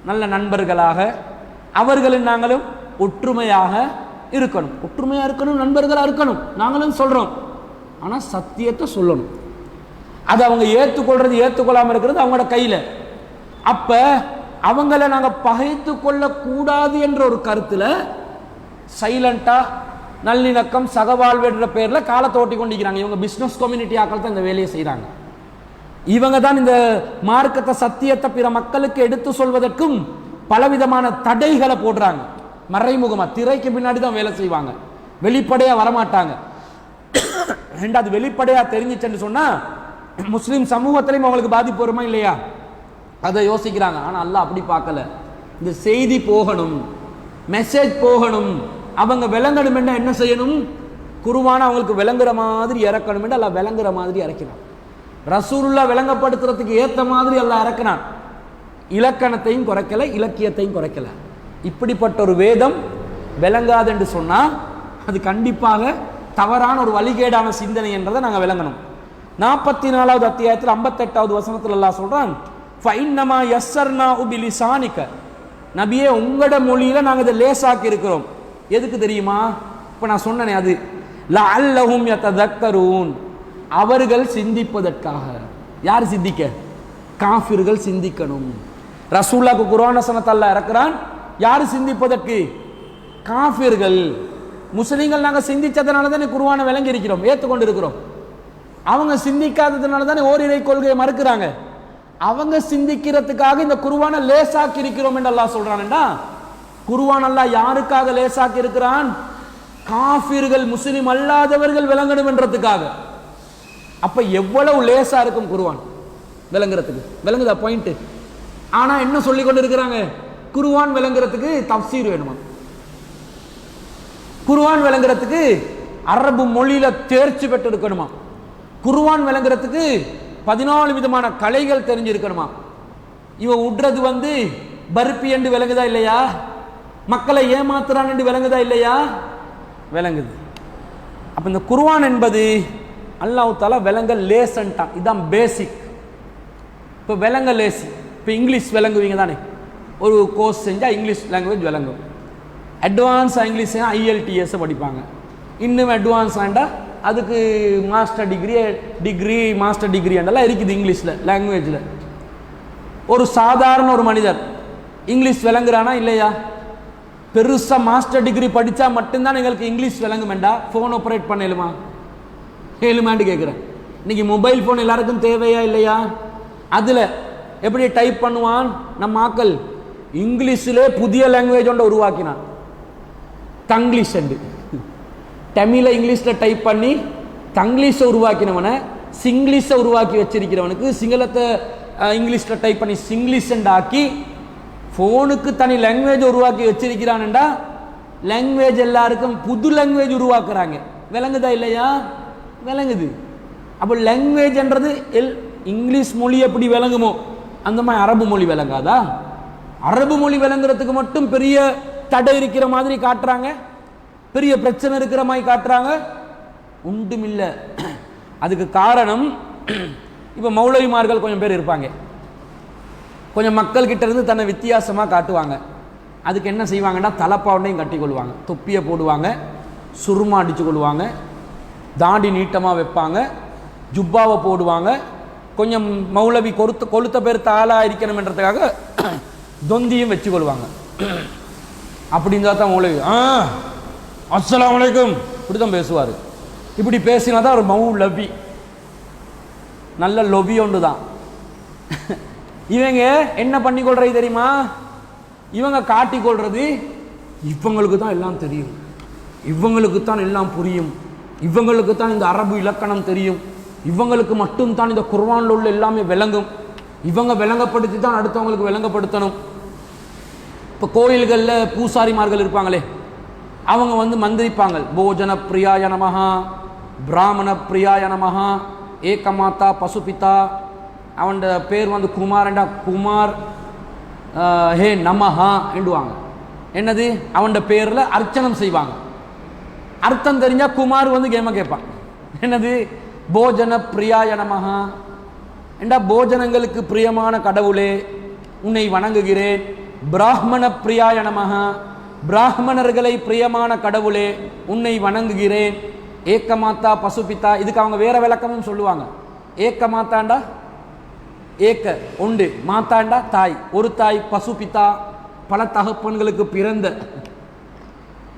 நல்ல நண்பர்களாக, அவர்களும் நாங்களும் ஒற்றுமையாக இருக்கணும். ஒற்றுமையா இருக்கணும், நண்பர்களா இருக்கணும். நாங்களும் சொல்றோம், ஆனா சத்தியத்தை சொல்லணும். அது அவங்க ஏற்றுக்கொள்றது ஏற்றுக்கொள்ளாம இருக்கிறது அவங்களோட கையில. அப்ப அவங்கள நாங்க பகைத்து கொள்ள கூடாது என்ற ஒரு கருத்துல சைலண்டா நல்லிணக்கம் சகவாழ்வு என்ற பெயர்ல காலத்தை ஓட்டி கொண்டிருக்கிறாங்க. இவங்க பிசினஸ் கம்யூனிட்டி ஆக்கள் தான் இந்த வேலையை செய்யறாங்க. இவங்க தான் இந்த மார்க்கத்தை சத்தியத்தை பிற மக்களுக்கு எடுத்து சொல்வதற்கும் பலவிதமான தடைகளை போடுறாங்க. மறைமுகமா திரைக்கு பின்னாடி தான் வேலை செய்வாங்க, வெளிப்படையா வரமாட்டாங்க. ரெண்டாவது, வெளிப்படையா தெரிஞ்சிச்சுன்னு சொன்னா முஸ்லிம் சமூகத்திலையும் அவங்களுக்கு பாதிப்பு வருமா இல்லையா, அதை யோசிக்கிறாங்க. ஆனா அல்லாஹ் அப்படி பார்க்கல. இந்த செய்தி போகணும், மெசேஜ் போகணும், அவங்க விளங்கணும் என்ன என்ன செய்யணும்? குர்ஆனை அவங்களுக்கு விளங்குற மாதிரி இறக்கணும் என்று அல்லாஹ் விளங்குற மாதிரி இறக்கினான். ரசூலுல்லாஹ் விளங்கப்படுத்துறதுக்கு ஏற்ற மாதிரி அல்லாஹ் இறக்கினான். இலக்கணத்தையும் குறைக்கல, இலக்கியத்தையும் குறைக்கல. இப்படிப்பட்ட ஒரு வேதம் விளங்காது என்று சொன்னால் அது கண்டிப்பாக தவறான ஒரு வழிகேடான சிந்தனை என்றதை நாங்கள் விளங்கணும். 44வது அத்தியாயத்தில் 58வது வசனத்தில் அல்லாஹ் சொல்றான், ஃபைன்னமா யஸ்ஸர்னாஹு பிலிசானிக, நபியே உங்களோட மொழியில நாங்கள் இதை லேசாக்கி இருக்கிறோம். எதுக்கு தெரியுமா? இப்போ நான் சொன்னேனே, அது லஅல்லஹும் யததக்கரூன், அவர்கள் சிந்திப்பதற்காக. யார் சிந்திக்க? காஃபிர்கள் சிந்திக்கணும். ரசூலுல்லாஹ்க்கு குர்ஆன் வசனத்தை அல்லாஹ் இறக்குறான், யார் சிந்திப்பதற்கு? காஃபிர்கள். முஸ்லிம்கள் நாங்கள் சிந்திச்சதுனால தானே குர்ஆனை விளங்கி இருக்கிறோம், ஏற்றுக்கொண்டு இருக்கிறோம். அவங்க சிந்திக்காததுனால தானே ஓரிரை கொள்கையை மறுக்கிறாங்க. அவங்க சிந்திக்கிறதுக்காக இந்த குர்ஆனை லேசாக்கி இருக்கிறோம் என்று அல்லாஹ் சொல்றான்டா. குர்ஆன் அல்லாஹ் யாருக்காக லேசாக்கி இருக்கிறான்? காஃபிர்கள், முஸ்லிம் அல்லாதவர்கள் விளங்கணும் என்றதுக்காக. அப்ப எவ்வளவு லேசா இருக்கும் குர்ஆன் விளங்குறதுக்கு. விளங்குதா பாயிண்ட்? ஆனா என்ன சொல்லி கொண்டு இருக்கிறாங்க? குர்ஆன் விளங்குறதுக்கு தஃப்சீர் வேணுமா? குர்ஆன் விளங்குறதுக்கு அரபு மொழியில தேர்ச்சி பெற்று இருக்கணுமா? குர்ஆன் விளங்குறதுக்கு 14 விதமான கலைகள் தெரிஞ்சிருக்கணுமா? இவன் உட்றது பருப்பி என்று விளங்குதா இல்லையா? மக்களை ஏமாத்துறான் என்று விளங்குதா இல்லையா? விளங்குது. அப்ப இந்த குர்ஆன் என்பது அல்லாஹ் தஆலா விளங்க லேசன்ட்டான். இதுதான் பேசிக். இப்போ விளங்க லேசி. இப்போ இங்கிலீஷ் விளங்குவீங்க தானே, ஒரு கோர்ஸ் செஞ்சால் இங்கிலீஷ் லாங்குவேஜ் விளங்கும். அட்வான்ஸ் இங்கிலீஷ் IELTS படிப்பாங்க. இன்னும் அட்வான்ஸ் ஆண்டா அதுக்கு மாஸ்டர் டிகிரி மாஸ்டர் டிகிரி எல்லாம் இருக்குது இங்கிலீஷில் லாங்குவேஜில். ஒரு சாதாரண ஒரு மனிதர் இங்கிலீஷ் விளங்குறானா இல்லையா? பெருசாக மாஸ்டர் டிகிரி படித்தா மட்டும்தான் எங்களுக்கு இங்கிலீஷ் விளங்குமெண்டா ஃபோன் ஆப்ரேட் பண்ணலுமா? ஏழுமான்னு கேட்குறேன். இன்னைக்கு மொபைல் ஃபோன் எல்லாருக்கும் தேவையா இல்லையா? அதில் எப்படி டைப் பண்ணுவான் நம்ம ஆக்கள்? இங்கிலீஷிலே புதிய லாங்குவேஜ் ஒன்றை உருவாக்கினான், தங்கிலீஷ். தமிழை இங்கிலீஷில் டைப் பண்ணி தங்கிலீஷை உருவாக்கினவனை சிங்கிலீஷை உருவாக்கி வச்சிருக்கிறவனுக்கு சிங்களத்தை இங்கிலீஷில் டைப் பண்ணி சிங்கிலீஷ் ஆக்கி ஃபோனுக்கு தனி லாங்குவேஜ் உருவாக்கி வச்சிருக்கிறான்டா. லாங்குவேஜ் எல்லாருக்கும் புது லாங்குவேஜ் உருவாக்குறாங்க. விளங்குதா இல்லையா? விளங்குது. அப்போ லாங்குவேஜ்ன்றது இங்கிலீஷ் மொழி எப்படி விளங்குமோ அந்த மாதிரி அரபு மொழி விளங்காதா? அரபு மொழி விளங்குறதுக்கு மட்டும் பெரிய தடை இருக்கிற மாதிரி காட்டுறாங்க, பெரிய பிரச்சனை இருக்கிற மாதிரி காட்டுறாங்க. ஒன்றுமில்ல. அதுக்கு காரணம், இப்போ மௌலவிமார்கள் கொஞ்சம் பேர் இருப்பாங்க, கொஞ்சம் மக்கள் கிட்ட இருந்து தன்னை வித்தியாசமாக காட்டுவாங்க. அதுக்கு என்ன செய்வாங்கன்னா தலைப்பாண்டையும் கட்டி கொள்வாங்க, தொப்பியை போடுவாங்க, சுருமா அடித்து கொள்வாங்க, தாடி நீட்டமாக வைப்பாங்க, ஜுப்பாவை போடுவாங்க. கொஞ்சம் மௌலவி கொளுத்த பேர் தாளாக இருக்கணும்ன்றதுக்காக தொந்தியும் வச்சு கொள்வாங்க. அப்படி இருந்தால் தான் மௌலவி அஸ்ஸலாமு அலைக்கும் இப்படி தான் பேசுவார். இப்படி பேசினா தான் ஒரு மௌலவி, நல்ல லொபி ஒன்று தான். இவங்க என்ன பண்ணிக்கொள்றது தெரியுமா? இவங்க காட்டிக்கொள்றது இவங்களுக்கு தான் எல்லாம் தெரியும், இவங்களுக்கு தான் எல்லாம் புரியும், இவங்களுக்கு தான் இந்த அரபு இலக்கணம் தெரியும், இவங்களுக்கு மட்டும்தான் இந்த குர்ஆனில் உள்ள எல்லாமே விளங்கும், இவங்க விளங்கப்படுத்தி தான் அடுத்தவங்களுக்கு விளங்கப்படுத்தணும். இப்போ கோயில்களில் பூசாரிமார்கள் இருப்பாங்களே, அவங்க மந்திரிப்பாங்க, போஜன பிரியாய நமஹா, பிராமண பிரியாய நமஹா, ஏகமாதா பசுபிதா, அவன் பேர் குமாரண்டா குமார் ஹே நமஹா என்றுவாங்க. என்னது? அவன் பேரில் அர்ச்சனம் செய்வாங்க. அர்த்தம் தெரிஞ்சால் குமார் கேம கேட்பான். என்னது? போஜன பிரியாய நமஹா என்றா போஜனங்களுக்கு பிரியமான கடவுளே உன்னை வணங்குகிறேன். பிராமண பிரியாய நமஹா, பிராமணர்களை பிரியமான கடவுளே உன்னை வணங்குகிறேன். ஏக்கமாத்தா பசுபிதா, இதுக்கு அவங்க வேற விளக்கமும் சொல்லுவாங்க. ஏக்கமாத்தாண்டா ஏக்க உண்டு, மாத்தாண்டா தாய், ஒரு தாய், பசுபிதா பல தகப்பன்களுக்கு பிறந்த.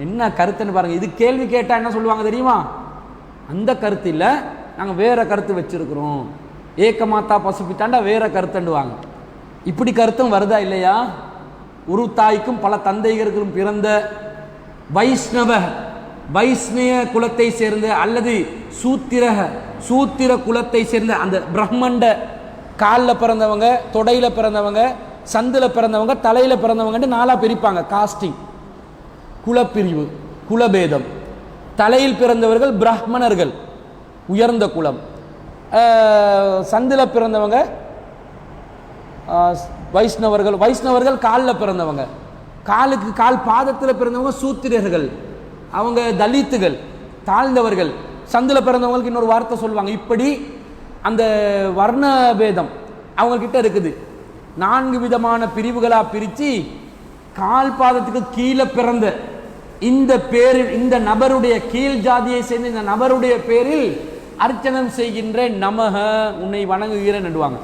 என்ன கருத்துன்னு பாருங்க. இது கேள்வி கேட்டா என்ன சொல்லுவாங்க தெரியுமா? அந்த கருத்து இல்லை, நாங்கள் வேற கருத்து வச்சிருக்கிறோம். ஏக்கமாத்தா பசுபித்தாண்டா வேற கருத்துண்டுவாங்க. இப்படி கருத்தும் வருதா இல்லையா? ஒரு தாய்க்கும் பல தந்தைகளுக்கும் பிறந்த வைஷ்ணவ குலத்தை சேர்ந்த அல்லது சூத்திர குலத்தை சேர்ந்த அந்த பிரம்மண்ட காலில் பிறந்தவங்க, தொடையில் பிறந்தவங்க, சந்தில் பிறந்தவங்க, தலையில் பிறந்தவங்கன்னு 4 பிரிப்பாங்க. காஸ்டிங், குலப்பிரிவு, குலபேதம். தலையில் பிறந்தவர்கள் பிராமணர்கள், உயர்ந்த குலம். சந்தில் பிறந்தவங்க வைஷ்ணவர்கள் காலில் பிறந்தவங்க. காலுக்கு கால் பாதத்தில் பிறந்தவங்க சூத்திரர்கள், அவங்க தலித்துகள், தாழ்ந்தவர்கள். சந்தில் பிறந்தவங்களுக்கு இன்னொரு வார்த்தை சொல்லுவாங்க. இப்படி அந்த வர்ண பேதம் அவங்கக்கிட்ட இருக்குது. 4 விதமான பிரிவுகளாக பிரித்து கால் பாதத்துக்கு கீழே பிறந்த இந்த பேரில், இந்த நபருடைய கீழ் ஜாதியை சேர்ந்த இந்த நபருடைய பேரில் அர்ச்சனம் செய்கின்ற நமக, உன்னை வணங்குகிறேன் நடுவாங்க.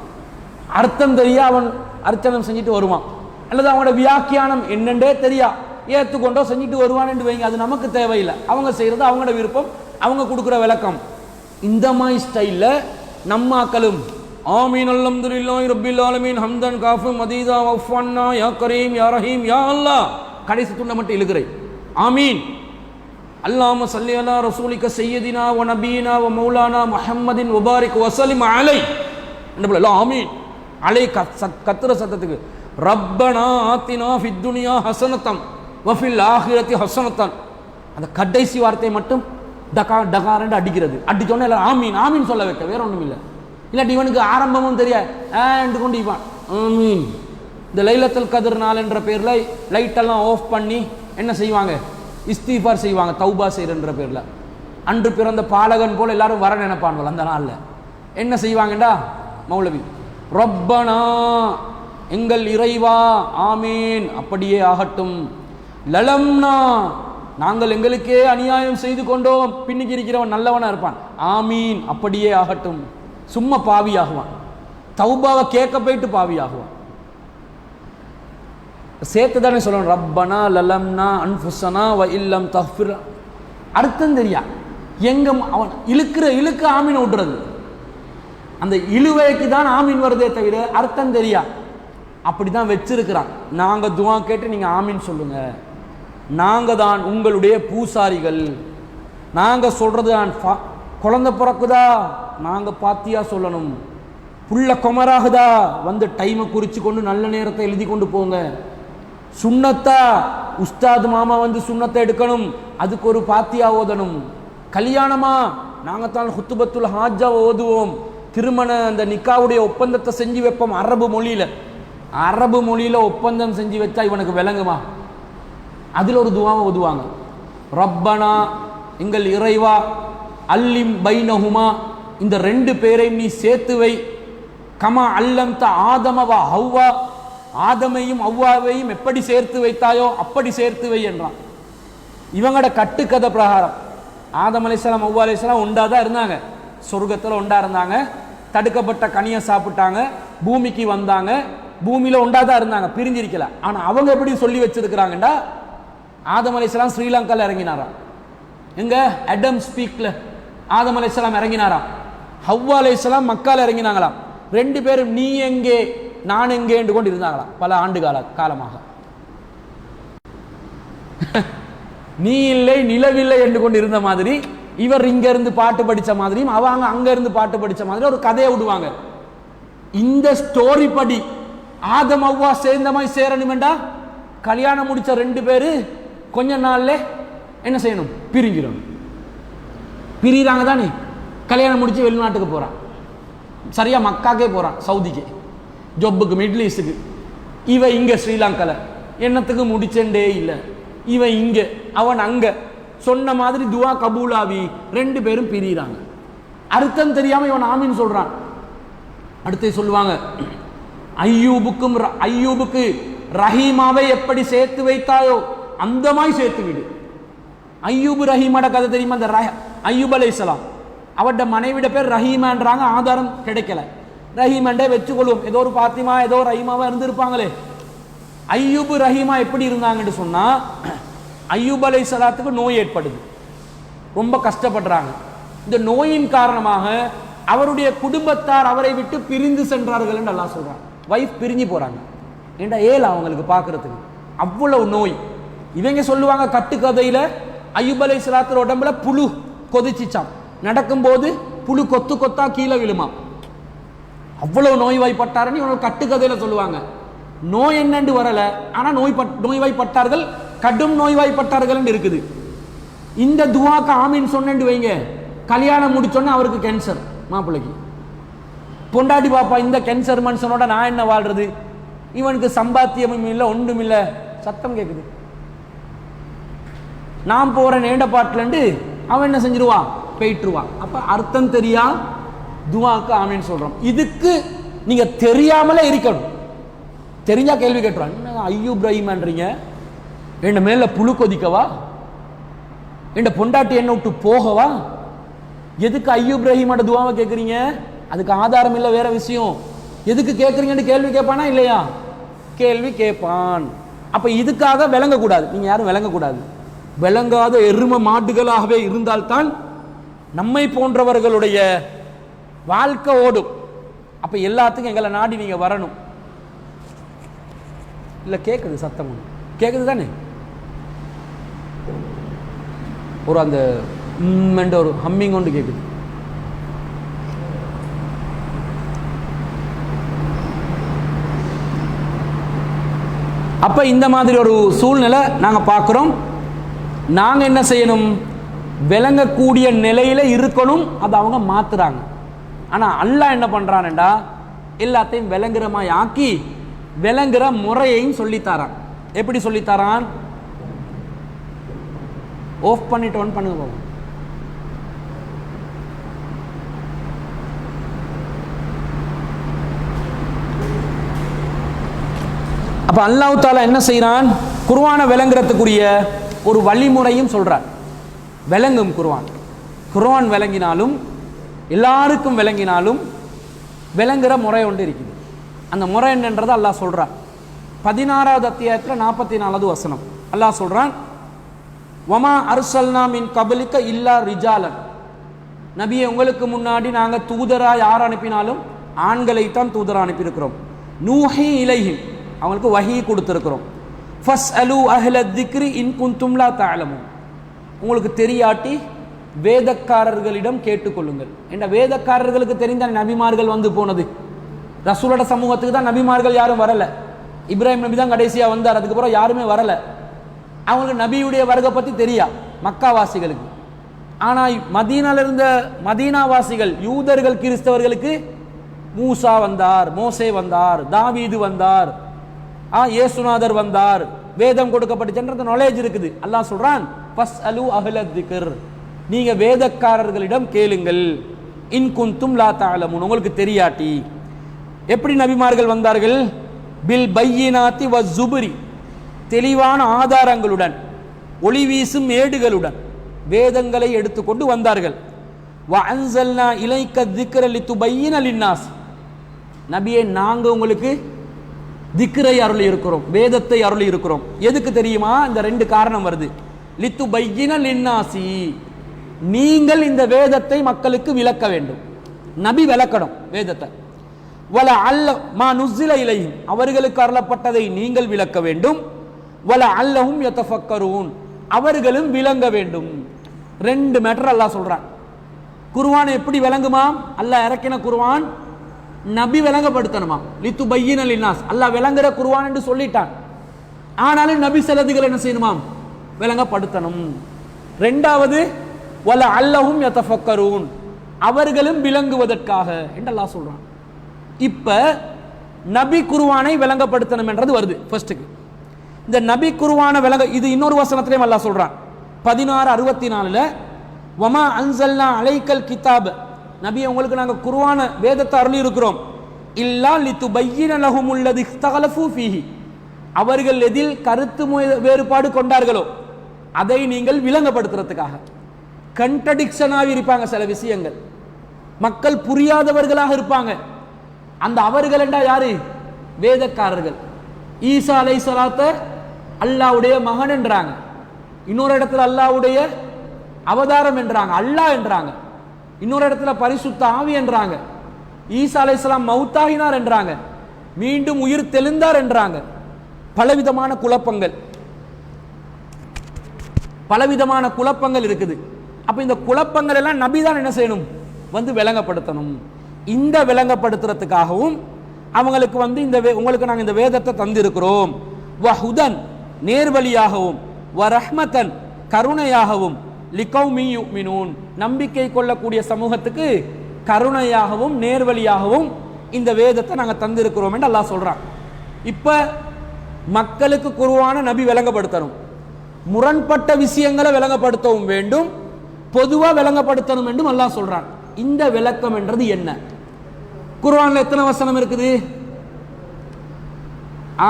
அர்த்தம் தெரியா அவன் அர்ச்சனம் செஞ்சுட்டு வருவான், அல்லது அவனோட வியாக்கியானம் என்னென்றே தெரியா ஏற்றுக்கொண்டோ செஞ்சுட்டு வருவான்னு வைங்க. அது நமக்கு தேவையில்லை. அவங்க செய்கிறது அவங்களோட விருப்பம், அவங்க கொடுக்குற விளக்கம். இந்த மாதிரி ஸ்டைலில் நம்மாக்களும் ஆமீன் அல்ஹம்துலில்லாஹி ரப்பில் ஆலமீன் ஹம்தன் காஃபு மதீதா வஃபன்னா யா கரீம் யா ரஹீம் யா அல்லாஹ் கடைசி துண்டை மட்டும் இழுக்கிறேன். ஆமீன் அல்லாஹும்ம ஸல்லி அலா ரசூலிக சய்யிதினா வ நபியினா வ மௌலானா முஹம்மதின் வபாரிக் வஸல்லிம் அலை. என்ன போல ஆமீன் அலை கத்துற சத்தத்துக்கு ரப்பனா ஆத்தினா ஃபித் துனியா ஹஸனத்தம் வ ஃபில் ஆஹிரத்தி ஹஸனத்தன். அந்த கடைசி வார்த்தையை மட்டும் டகா டகாரண்டு அடிக்கிறது. அடிச்சோன்னே எல்லாரும் ஆமீன் ஆமீன் சொல்ல வைக்க, வேற ஒன்றும் இல்லை. இல்லாட்டி இவனுக்கு ஆரம்பமும் தெரியாது கொண்டு இவான் ஆமீன். இந்த லைலத்துல் கத்ர் நாள் என்ற பேரில் லைட்டெல்லாம் ஆஃப் பண்ணி என்ன செய்வாங்க, இஸ்திஃபார் செய்வாங்க, தௌபா செய்யறன்ற பேரில். அன்று பிறந்த பாலகன் போல் எல்லாரும் வர நினைப்பான்கள். அந்த நாளில் என்ன செய்வாங்கடா மௌலவி, ரப்பனா எங்கள் இறைவா ஆமீன் அப்படியே ஆகட்டும், லலம்னா நாங்கள் எங்களுக்கே அநியாயம் செய்து கொண்டோம், பின்னுக்கு இருக்கிறவன் நல்லவனா இருப்பான், ஆமீன் அப்படியே ஆகட்டும். சும்மா பாவி ஆகுவான், தௌபாவை கேட்க போயிட்டு பாவி ஆகுவான். சேர்த்து தானே சொல்லணும், ரப்பனா லலம்னா அன்ஃபுஸனா வ இல்லம் தஃபிர். அர்த்தம் தெரியா எங்க அவன் இழுக்க ஆமீன் விட்டுறது. அந்த இழுவைக்கு தான் ஆமீன் வருதே தவிர அர்த்தம் தெரியா. அப்படிதான் வச்சிருக்கிறான். நாங்க துவா கேட்டு நீங்க ஆமீன் சொல்லுங்க, நாங்க தான் உங்களுடைய பூசாரிகள், நாங்க சொல்றது தான். குழந்தை பிறக்குதா நாங்க பாத்தியா சொல்லணும், புள்ள குமராகுதா வந்து டைமை குறிச்சு கொண்டு நல்ல நேரத்தை எழுதி கொண்டு போங்க. சுண்ணத்தா உஸ்தாத் மாமா வந்து சுண்ணத்தை எடுக்கணும், அதுக்கு ஒரு பாத்தியா ஓதணும். கல்யாணமா நாங்க தான் ஹுத்துபத்துல் ஹாஜா ஓதுவோம். திருமண அந்த நிக்காவுடைய ஒப்பந்தத்தை செஞ்சு வைப்போம் அரபு மொழியில. அரபு மொழியில ஒப்பந்தம் செஞ்சு வச்சா இவனுக்கு விளங்குமா? அதில் ஒரு துவாவை ஓதுவாங்க, ரப்பனா எங்கள் இறைவா அல்லிம் பைனஹுமா இந்த 2 பேரையும் நீ சேர்த்து வை, கமா அல்லம்த ஆதமவா ஹவ்வா ஆதமையும் அவ்வாவையும் எப்படி சேர்த்து வைத்தாயோ அப்படி சேர்த்து வை என்றான். இவங்களோட கட்டுக்கதை பிரகாரம் ஆதம் அலைஹிஸ்ஸலாம் அவ்வா அலைஹிஸ்ஸலாம் ஒண்டாதான் இருந்தாங்க, சொர்க்கத்தில் ஒண்டா இருந்தாங்க, தடுக்கப்பட்ட கனியை சாப்பிட்டாங்க, பூமிக்கு வந்தாங்க, பூமியில ஒண்டாதான் இருந்தாங்க, பிரிஞ்சிருக்கல. ஆனா அவங்க எப்படி சொல்லி வச்சிருக்கிறாங்கடா, ஆதம் அலைஹிஸ்ஸலாம் ஸ்ரீலங்கால இறங்கினாராம். எங்க அடம் ஸ்பீக்ல ஆதம் அலைஹிஸ்ஸலாம் இறங்கினாராம், ஹவ்வா அலைஹிஸ்ஸலாம் மக்கால இறங்கினாங்களாம். 2 பேரும் நீ எங்கே நான் எங்கே என்று கொண்டு இருந்தாங்களாம் பல ஆண்டு காலமாக. நீ இல்லை நிலவில்லை என்று கொண்டு இருந்த மாதிரி இவர் இங்க இருந்து பாட்டு படிச்ச மாதிரியும் அவங்க அங்க இருந்து பாட்டு படிச்ச மாதிரி ஒரு கதையை விடுவாங்க. இந்த ஸ்டோரி படி ஆதம் அவ்வா சேர்ந்த மாதிரி சேரணுமெண்டா கல்யாணம் முடிச்ச 2 பேரு கொஞ்ச நாள்ல என்ன செய்யணும், பிரிஞ்சிடணும். பிரிகிறாங்க தானே, கல்யாணம் முடிச்சு வெளிநாட்டுக்கு போறான், சரியா மக்காக்கே போறான், சவுதிக்கு ஜொப்புக்கு, மிடில் ஈஸ்டுக்கு. இவன் இங்க ஸ்ரீலங்கால என்னத்துக்கு முடிச்சண்டே இல்லை, இவன் இங்க அவன் அங்க. சொன்ன மாதிரி துவா கபூலாவி 2 பேரும் பிரிகிறாங்க. அர்த்தம் தெரியாம இவன் ஆமீன் சொல்றான். அடுத்து சொல்லுவாங்க, ஐயூபுக்கு ரஹீமாவை எப்படி சேர்த்து வைத்தாயோ அந்த மாதிரி சேர்த்து விடு. ஐயூபு ரஹீமாட கதை தெரியுமா? அந்த ஐயூப் அலைஹிஸ்ஸலாம் அவட மனைவிட பேர் ரஹீமான்றாங்க, ஆதாரம் கிடைக்கல. ரஹீமண்டே வச்சுக்கொள்வோம், ஏதோ ஒரு பாத்திமா ஏதோ ரஹீமாவா இருந்திருப்பாங்களே. ஐயூபு ரஹீமா எப்படி இருந்தாங்கன்னு சொன்னா, ஐயூப் அலைஹிஸ்ஸலாத்துக்கு நோய் ஏற்படுது, ரொம்ப கஷ்டப்படுறாங்க. இந்த நோயின் காரணமாக அவருடைய குடும்பத்தார் அவரை விட்டு பிரிந்து சென்றார்கள் என்று அல்லாஹ் சொல்றான். வைஃப் பிரிஞ்சு போறாங்க, ஏண்டா ஏல அவங்களுக்கு பார்க்கறதுக்கு அவ்வளவு நோய். இவங்க சொல்லுவாங்க கட்டுக்கதையில ஐயூப் அலைஹிஸ்ஸலாத்து உடம்புல புழு கொதிச்சிச்சாம், நடக்கும்போது புழு கொத்து கொத்தா கீழே விழுமா, அவ்வளவு நோய்வாய்ப்பட்டாருன்னு இவங்க கட்டுக்கதையில சொல்லுவாங்க. நோய் என்னன்னு வரல, ஆனா நோய்வாய்ப்பட்டார்கள், கடும் நோய்வாய்ப்பட்டார்கள் இருக்குது. இந்த துவாக்கு ஆமீன் சொன்னேன்னு வைங்க, கல்யாணம் முடிச்சோன்னு அவருக்கு கேன்சர், மாப்பிள்ளைக்கு பொண்டாட்டி பாப்பா இந்த கேன்சர் மனுஷனோட நான் என்ன வாழ்றது, இவனுக்கு சம்பாத்தியமும் இல்லை ஒன்றும் இல்லை, சத்தம் கேட்குது. நான் போறேன் ஏண்ட பாட்டிலண்டு அவன் என்ன செஞ்சிருவான், போயிட்டுருவான். அப்ப அர்த்தம் தெரியா துவாக்கு ஆமீன் சொல்றோம். இதுக்கு நீங்க தெரியாமலே இருக்கணும். தெரிஞ்சா கேள்வி கேட்டுருவான், என்ன ஐயூப் இப்ராஹிம்ன்றீங்க, என் மேல புழு கொதிக்கவா, என் பொண்டாட்டி என்ன விட்டு போகவா, எதுக்கு ஐயூப் இப்ராஹிமோட துவாவை கேட்குறீங்க, அதுக்கு ஆதாரம் இல்லை, வேற விஷயம், எதுக்கு கேட்குறீங்கன்னு கேள்வி கேட்பானா இல்லையா, கேள்வி கேட்பான். அப்ப இதுக்காக விளங்கக்கூடாது, நீங்க யாரும் விளங்கக்கூடாது. விளங்காத எரும மாடுகளாகவே இருந்தால்தான் நம்மை போன்றவர்களுடைய வாழ்க்கை ஓடும். அப்ப எல்லாத்துக்கும் எங்களை நாடி நீங்க வரணும். இல்ல கேக்குது சத்தம், கேக்குது தானே, ஒரு அந்த ஒரு ஹம்மிங் ஒன்று கேக்குது. அப்ப இந்த மாதிரி ஒரு சூழ்நிலை நாங்க பார்க்கிறோம். நாங்க என்ன செய்யணும், விளங்கக்கூடிய நிலையில இருக்கணும். அது அவங்க மாத்துறாங்க. ஆனா அல்லாஹ் என்ன பண்றான்டா, எல்லாத்தையும் விளங்குறமாய் ஆக்கி விளங்குற முறையையும் சொல்லித்தாரான். எப்படி சொல்லித்தாரான், ஆஃப் பண்ணிட்டு ஒன் பண்ணுங்க போவோம். அப்ப அல்லாஹ் தஆலா என்ன செய்யறான், குர்ஆனை விளங்குறதுக்குரிய ஒரு வழிமுறையும் சொல்றார். விளங்கும் குர்ஆன் விளங்கினாலும் எல்லாருக்கும் விளங்கினாலும் விளங்குற முறை ஒன்று இருக்குது. அந்த முறை என்னன்றதை அல்லாஹ் சொல்றான். 16வது அத்தியாயத்தில் 44வது வசனம் அல்லாஹ் சொல்றான், வமா அர்சல்னா மின் கபலிக்க இல்லா ரிஜாலன், நபியை உங்களுக்கு முன்னாடி நாங்க தூதரா யார் அனுப்பினாலும் ஆண்களைத்தான் தூதரா அனுப்பியிருக்கிறோம். நூஹி இலைஹிம், அவங்களுக்கு வஹி கொடுத்திருக்கிறோம். ஃபஸ்அலு அஹ்ல திக்ரி இன் குன்தும் லா தஅலமூன், உங்களுக்கு தெரியாட்டி வேதக்காரர்களிடம் கேட்டுக்கொள்ளுங்கள். என்ற வேதக்காரர்களுக்கு தெரிந்த நபிமார்கள் வந்து போனது, ரசூலோட சமூகத்துக்கு தான் நபிமார்கள் யாரும் வரல. இப்ராஹிம் நபி தான் கடைசியா வந்தார், அதுக்கப்புறம் யாருமே வரல. அவங்களுக்கு நபியுடைய வருகை பத்தி தெரியா மக்காவாசிகளுக்கு. ஆனா மதீனால இருந்த மதீனாவாசிகள் யூதர்கள் கிறிஸ்தவர்களுக்கு மூசா வந்தார், மோசே வந்தார், தாவீது வந்தார், இயேசுநாதர் வந்தார், வேதம் கொடுக்கப்பட்டுச்சுன்ற நாலேஜ் இருக்குது. அல்லாஹ் சொல்றான், ஃபஸ்அலு அஹ்ல திக்ர், நீங்க வேதக்காரர்களிடம் கேளுங்கள். இன் குன்தும் லா தஅலமூன், உங்களுக்கு தெரியாட்டி. எப்படி நபிமார்கள் வந்தார்கள், பில் பையினாத்தி வஸ்ஸுபுரி, தெளிவான ஆதாரங்களுடன் ஒளி வீசும் ஏடுகளுடன் வேதங்களை எடுத்துக்கொண்டு வந்தார்கள். வஅன்ஸல்னா இலைக்க திக்ர லிதுபையின லின்னாஸ், நபியே நாங்க உங்களுக்கு திக்ரை அருளி இருக்கிறோம், வேதத்தை அருளி இருக்கிறோம். எதுக்கு தெரியுமா, இந்த ரெண்டு காரணம் வருது. லிதுபையின லின்னாசி, நீங்கள் இந்த வேதத்தை மக்களுக்கு விளக்க வேண்டும், நபி விளக்கணும் வேதத்தை. வல அல்ல மா நுஸ்ஸில இலைஹிம், அவர்களுக்கு அருளப்பட்டதை நீங்கள் விளக்க வேண்டும். வல அல்லஹும் யதஃபக்கரூன், அவர்களும் விளங்க வேண்டும். ரெண்டு மேட்டர் அல்லாஹ் சொல்றான். குர்ஆன் எப்படி விளங்குமா, அல்லாஹ் இறக்கின குர்ஆன் நபி விளங்கப்படுத்தணுமா. லிதுபையின லின்னாஸ், அல்லாஹ் விளங்குற குர்ஆன் என்று சொல்லிட்டான். ஆனாலும் நபி சிலதுகள் என்ன செய்யணுமாம், விளங்கப்படுத்தணும். ரெண்டாவது வல அல்லஹும் யதஃபக்கரூன், அவர்களும் விளங்குவதற்காக என்று அல்லாஹ் சொல்றான். இப்ப நபி குர்ஆனை விளங்கப்படுத்தணும் என்றது வருது ஃபர்ஸ்ட்டுக்கு. இந்த நபி குர்ஆனை விளங்க, இது இன்னொரு வசனத்திலேயும் அல்லாஹ் சொல்றான் 16:64ல, வமா அன்ஸல்னா அலைக்கல் கிதாப, நபி உங்களுக்கு நாங்க குர்ஆன வேதத்தை அருளி இருக்கிறோம். இல்லா லிதுபையின லஹுமுல்லதி இக்தலஃபு ஃபீஹி, அவர்கள் எதில் கருத்து வேறுபாடு கொண்டார்களோ அதை நீங்கள் விளங்கப்படுத்துறதுக்காக. கன்ட்ரடிக்ஷனாக இருப்பாங்க சில விஷயங்கள், மக்கள் புரியாதவர்களாக இருப்பாங்க. அந்த அவர்கள் என்றா யாரு, வேதக்காரர்கள். ஈசா அலைஹிஸ்ஸலாத்தை அல்லாஹ்வுடைய மகன் என்றாங்க, இன்னொரு இடத்துல அல்லாஹ்வுடைய அவதாரம் என்றாங்க, அல்லாஹ் என்றாங்க, இன்னொரு இடத்துல பரிசுத்த ஆவி என்றாங்க. ஈசா அலைஹிஸ்ஸலாம் மௌத்தாகினார் என்றாங்க, மீண்டும் உயிர் தெழுந்தார் என்றாங்க. பலவிதமான குழப்பங்கள் இருக்குது. அப்ப இந்த குழப்பங்கள் எல்லாம் நபி தான் என்ன செய்யணும், வந்து விளங்கப்படுத்தணும். இந்த விளங்கப்படுத்துறதுக்காகவும் அவங்களுக்கு வந்து இந்த உங்களுக்கு நாங்கள் இந்த வேதத்தை தந்திருக்கிறோம். வஹுதன், நேர்வழியாகவும், வரஹ்மத்தன், கருணையாகவும், லிகௌமி யுமினூன், நம்பிக்கை கொள்ளக்கூடிய சமூகத்துக்கு கருணையாகவும் நேர்வழியாகவும் இந்த வேதத்தை நாங்கள் தந்திருக்கிறோம் என்று அல்லாஹ் சொல்றான். இப்ப மக்களுக்கு குர்ஆனை நபி விளங்கப்படுத்தணும், முரண்பட்ட விஷயங்களை விளங்கப்படுத்தவும் வேண்டும், பொதுவா விளங்கப்படுத்தணும் என்றும் அல்லாஹ் சொல்றான். இந்த விளக்கம் என்றது என்ன? குர்ஆன்ல எத்தனை வசனம் இருக்குது?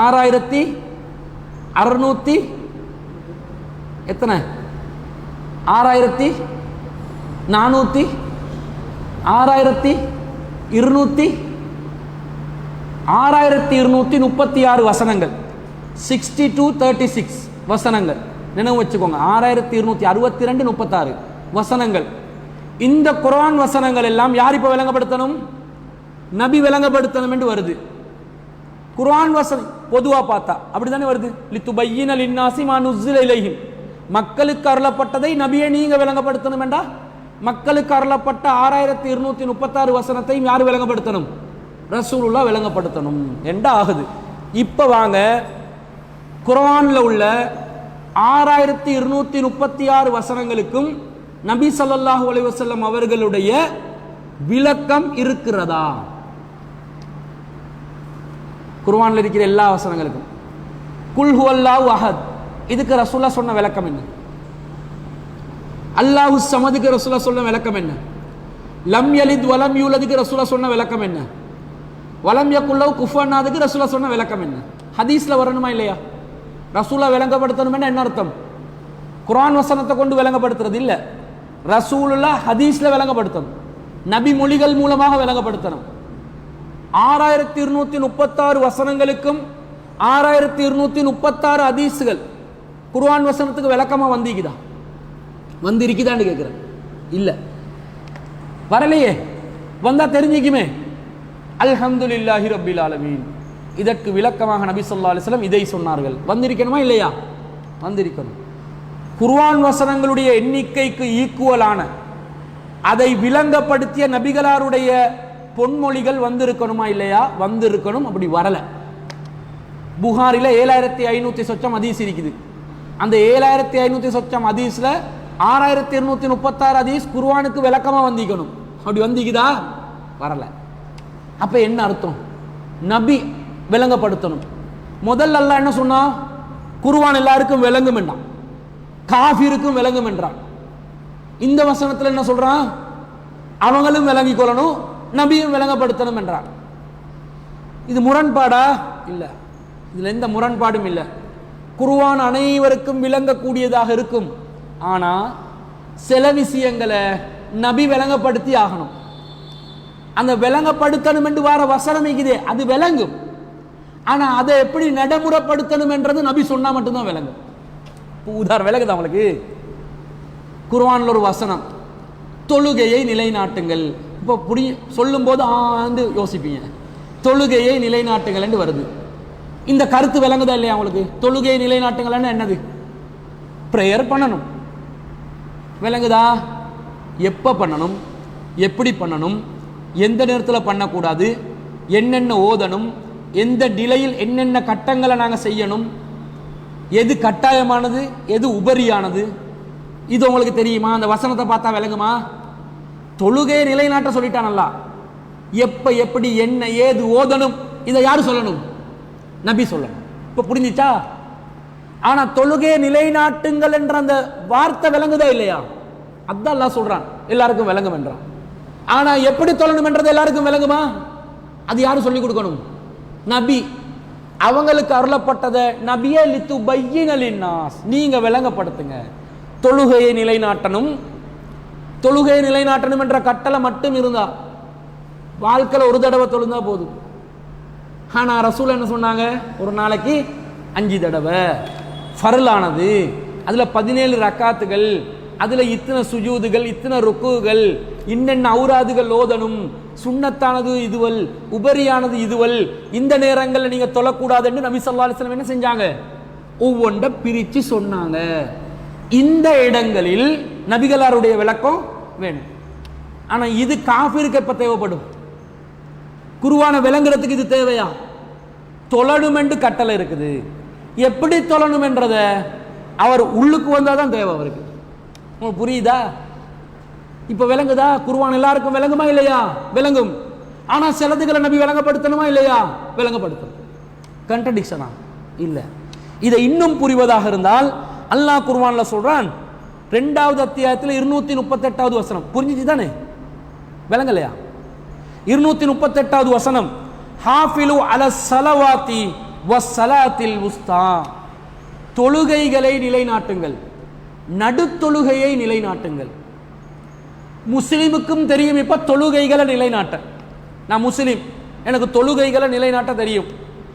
6600 எத்தனை? 6400 6200 6236 வசனங்கள், 6236 வசனங்கள் நினைவு வச்சுக்கோங்க. 6262 36 வசனங்கள். இந்த குர்ஆன் வசனங்கள் எல்லாம் யார் இப்ப விளங்கப்படுத்தணும்? நபி விளங்கப்படுத்தணும் என்று வருது. குர்ஆன் வசனம் பொதுவா பார்த்தா அப்படித்தானே வருது. லித்துபய்யின லின்னாஸி மா நுஸ்ஸில இலைஹிம், மக்களுக்கு அருளப்பட்டதை நபியே நீங்க விளங்கப்படுத்தணும் என்றா, மக்களுக்கு அருளப்பட்ட 6236 வசனத்தையும் யார் விளங்கப்படுத்தணும்? ரசூலுல்லாஹ் விளங்கப்படுத்தணும் என்றா ஆகுது. இப்ப வாங்க, குர்ஆன்ல உள்ள 6236 வசனங்களுக்கும் நபி ஸல்லல்லாஹு அலைஹி வஸல்லம் அவர்களுடைய விளக்கம் இருக்கிறதா? குர்ஆன்ல இருக்கிற எல்லா வசனங்களுக்கும் குல் ஹுவல்லாஹு அஹத், இதுக்கு ரசூலுல்லாஹ் சொன்ன விளக்கம் என்ன? அல்லாஹு ஸமதுக்கு ரசூலுல்லாஹ் சொன்ன விளக்கம் என்ன? லம் யலித் வலம் யூலதுக்கு ரசூலுல்லாஹ் சொன்ன விளக்கம் என்ன? வலம் யகுல்லஹு குஃபுவன் அஹதுக்கு ரசூலுல்லாஹ் சொன்ன விளக்கம் என்ன? ஹதீஸ்ல வரணுமா இல்லையா? ரசூலுல்லாஹ் விளங்கப்படுத்தணும்னா என்ன அர்த்தம்? குர்ஆன் வசனத்தை கொண்டு விளங்கப்படுத்துறது இல்ல, ரசூலுல்லாஹ் ஹதீஸ்ல விளங்கப்படுத்தணும், நபி மொழிகள் மூலமாக விளங்கப்படுத்தணும். 6236 வசனங்களுக்கும் 6236 ஹதீஸ்கள் குர்ஆன் வசனத்துக்கு விளக்கமா வந்திருக்குதா? வந்திருக்குதான்னு கேட்கிறேன். இல்ல, வரலையே. வந்தா தெரிஞ்சுக்குமே. அல்ஹம்துலில்லாஹி ரப்பில் ஆலமீன், இதற்கு விளக்கமாக நபி ஸல்லல்லாஹு அலைஹி வஸல்லம் இதை சொன்னார்கள். வந்திருக்கணுமா இல்லையா? வந்திருக்கணும். குர்ஆன் வசனங்களுடைய எண்ணிக்கைக்கு ஈக்குவலான அதை விளங்கப்படுத்திய நபிகளாருடைய பொன்மொழிகள் வந்திருக்கணுமா இல்லையா? வந்திருக்கணும். அப்படி வரல. புகாரில 7500 சொச்சம் ஹதீஸ் இருக்குது. அந்த 7500 சொச்சம் ஹதீஸ்ல 6236 ஹதீஸ் குர்ஆனுக்கு விளக்கமா வந்திக்கணும். அப்படி வந்திக்குதா? வரல. அப்ப என்ன அர்த்தம்? நபி விளங்கப்படுத்தணும். முதல்ல அல்லாஹ் என்ன சொன்னா? குர்ஆன் எல்லாருக்கும் விளங்கும் என்றான், காஃபிருக்கும் விளங்கும் என்றான். இந்த வசனத்துல என்ன சொல்றான்? அவங்களும் விளங்கிக் கொள்ளணும், நபியும் விளங்கப்படுத்தணும் என்றான். இது முரண்பாடா? இல்ல, இதுல எந்த முரண்பாடும் இல்லை. குர்ஆன் அனைவருக்கும் விளங்கக்கூடியதாக இருக்கும். ஆனா சில விஷயங்களை நபி விளங்கப்படுத்தி ஆகணும். அந்த விளங்கப்படுத்தணும் என்று வர வசனம் இருக்குது, அது விளங்கும். ஆனா அதை எப்படி நடைமுறைப்படுத்தணும் என்றது நபி சொன்னா மட்டும்தான் விளங்கும். உதாரணம் விளங்குது அவங்களுக்கு? குர்ஆன்ல ஒரு வசனம், தொழுகையை நிலைநாட்டுங்கள். இப்போ சொல்லும் போது யோசிப்பீங்க, தொழுகையை நிலைநாட்டுங்கள் என்று வருது. இந்த கருத்து விளங்குதா இல்லையா அவங்களுக்கு? தொழுகையை நிலைநாட்டுங்கள் என்னது? பிரேயர் பண்ணணும். விளங்குதா? எப்ப பண்ணணும், எப்படி பண்ணணும், எந்த நேரத்தில் பண்ணக்கூடாது, என்னென்ன ஓதணும், எந்த நிலையில் என்னென்ன கட்டங்களை நாங்கள் செய்யணும், எது கட்டாயமானது, எது உபரியானது, இது உங்களுக்கு தெரியுமா? அந்த வசனத்தை பார்த்தா விளங்குமா? தொழுகையை நிலைநாட்ட சொல்லிட்டானல்ல, எப்ப எப்படி என்ன ஏது ஓதணும், இதை யாரு சொல்லணும்? நபி சொல்லணும். இப்ப புரிஞ்சிச்சா? ஆனா தொழுகையை நிலைநாட்டுங்கள் என்ற அந்த வார்த்தை விளங்குதா இல்லையா? அதான் அல்லாஹ் சொல்றான் எல்லாருக்கும் விளங்கும் என்றான். ஆனா எப்படி தொழணும் என்றது எல்லாருக்கும் விளங்குமா? அது யாரு சொல்லி கொடுக்கணும்? நபி. அவங்களுக்கு அருளப்பட்டதை நபியே லித்துபய்யின லின்னாஸ், நீங்க விளங்கப்படுத்துங்க. தொழுகையை நிலைநாட்டணும். தொழுகையை நிலைநாட்டணும் என்ற கட்டளை மட்டும் இருந்தா வாழ்க்கையில் ஒரு தடவை தொழுந்தா போதும். ஆனா ரசூல் என்ன சொன்னாங்க? ஒரு நாளைக்கு 5 தடவை ஃபர்லானது, அதுல 17 ரக்காத்துகள், அதுல இத்தனை சுஜூதுகள், இத்தனை ருக்குகள், இன்னென்ன ஔராதுகள் ஓதணும், சுன்னத்தானது இதுவல், உபரியானது இதுவல், இந்த நேரங்களில் நீங்க தொழக்கூடாதுன்னு நபி ஸல்லல்லாஹு அலைஹி வஸல்லம் என்ன செஞ்சாங்க? ஒவ்வொன்றை பிரிச்சு சொன்னாங்க. இந்த இடங்களில் நபிகளாருடைய விளக்கம் வேணும். ஆனா இது காஃபிருக்கு எப்ப தேவைப்படும்? குர்ஆனை விளங்குறதுக்கு இது தேவையா? தொழணும் என்று கட்டளை இருக்குது, எப்படி தொழணும் என்றத அவர் உள்ளுக்கு வந்தாதான் தேவை அவருக்கு. உங்களுக்கு புரியுதா? இப்ப விளங்குதா? குர்ஆன் எல்லாருக்கும் விளங்குமா இல்லையா? விளங்கும். ஆனா சிலதுகளை நபி விளங்கப்படுத்தணுமா இல்லையா? விளங்கப்படுத்தணும். கண்ட்ரடிக்ஷனா? இல்லை. இதை இன்னும் புரிவதாக இருந்தால் அல்லாஹ் குர்ஆன்ல சொல்றான், 2வது அத்தியாயத்தில் 238வது வசனம். புரிஞ்சிச்சு தானே? விளங்கலையா? 238வது வசனம், ஹாஃபிலு அலஸ் ஸலவாத்தி வஸ்ஸலாத்தில் உஸ்தா, தொழுகைகளை நிலைநாட்டுங்கள், நடுத்தொழுகையை நிலைநாட்டுங்கள். முஸ்லிமுக்கும் தெரியும் இப்ப தொழுகைகளை நிலைநாட்ட. நான் முஸ்லிம், எனக்கு தொழுகைகளை நிலைநாட்ட தெரியும்,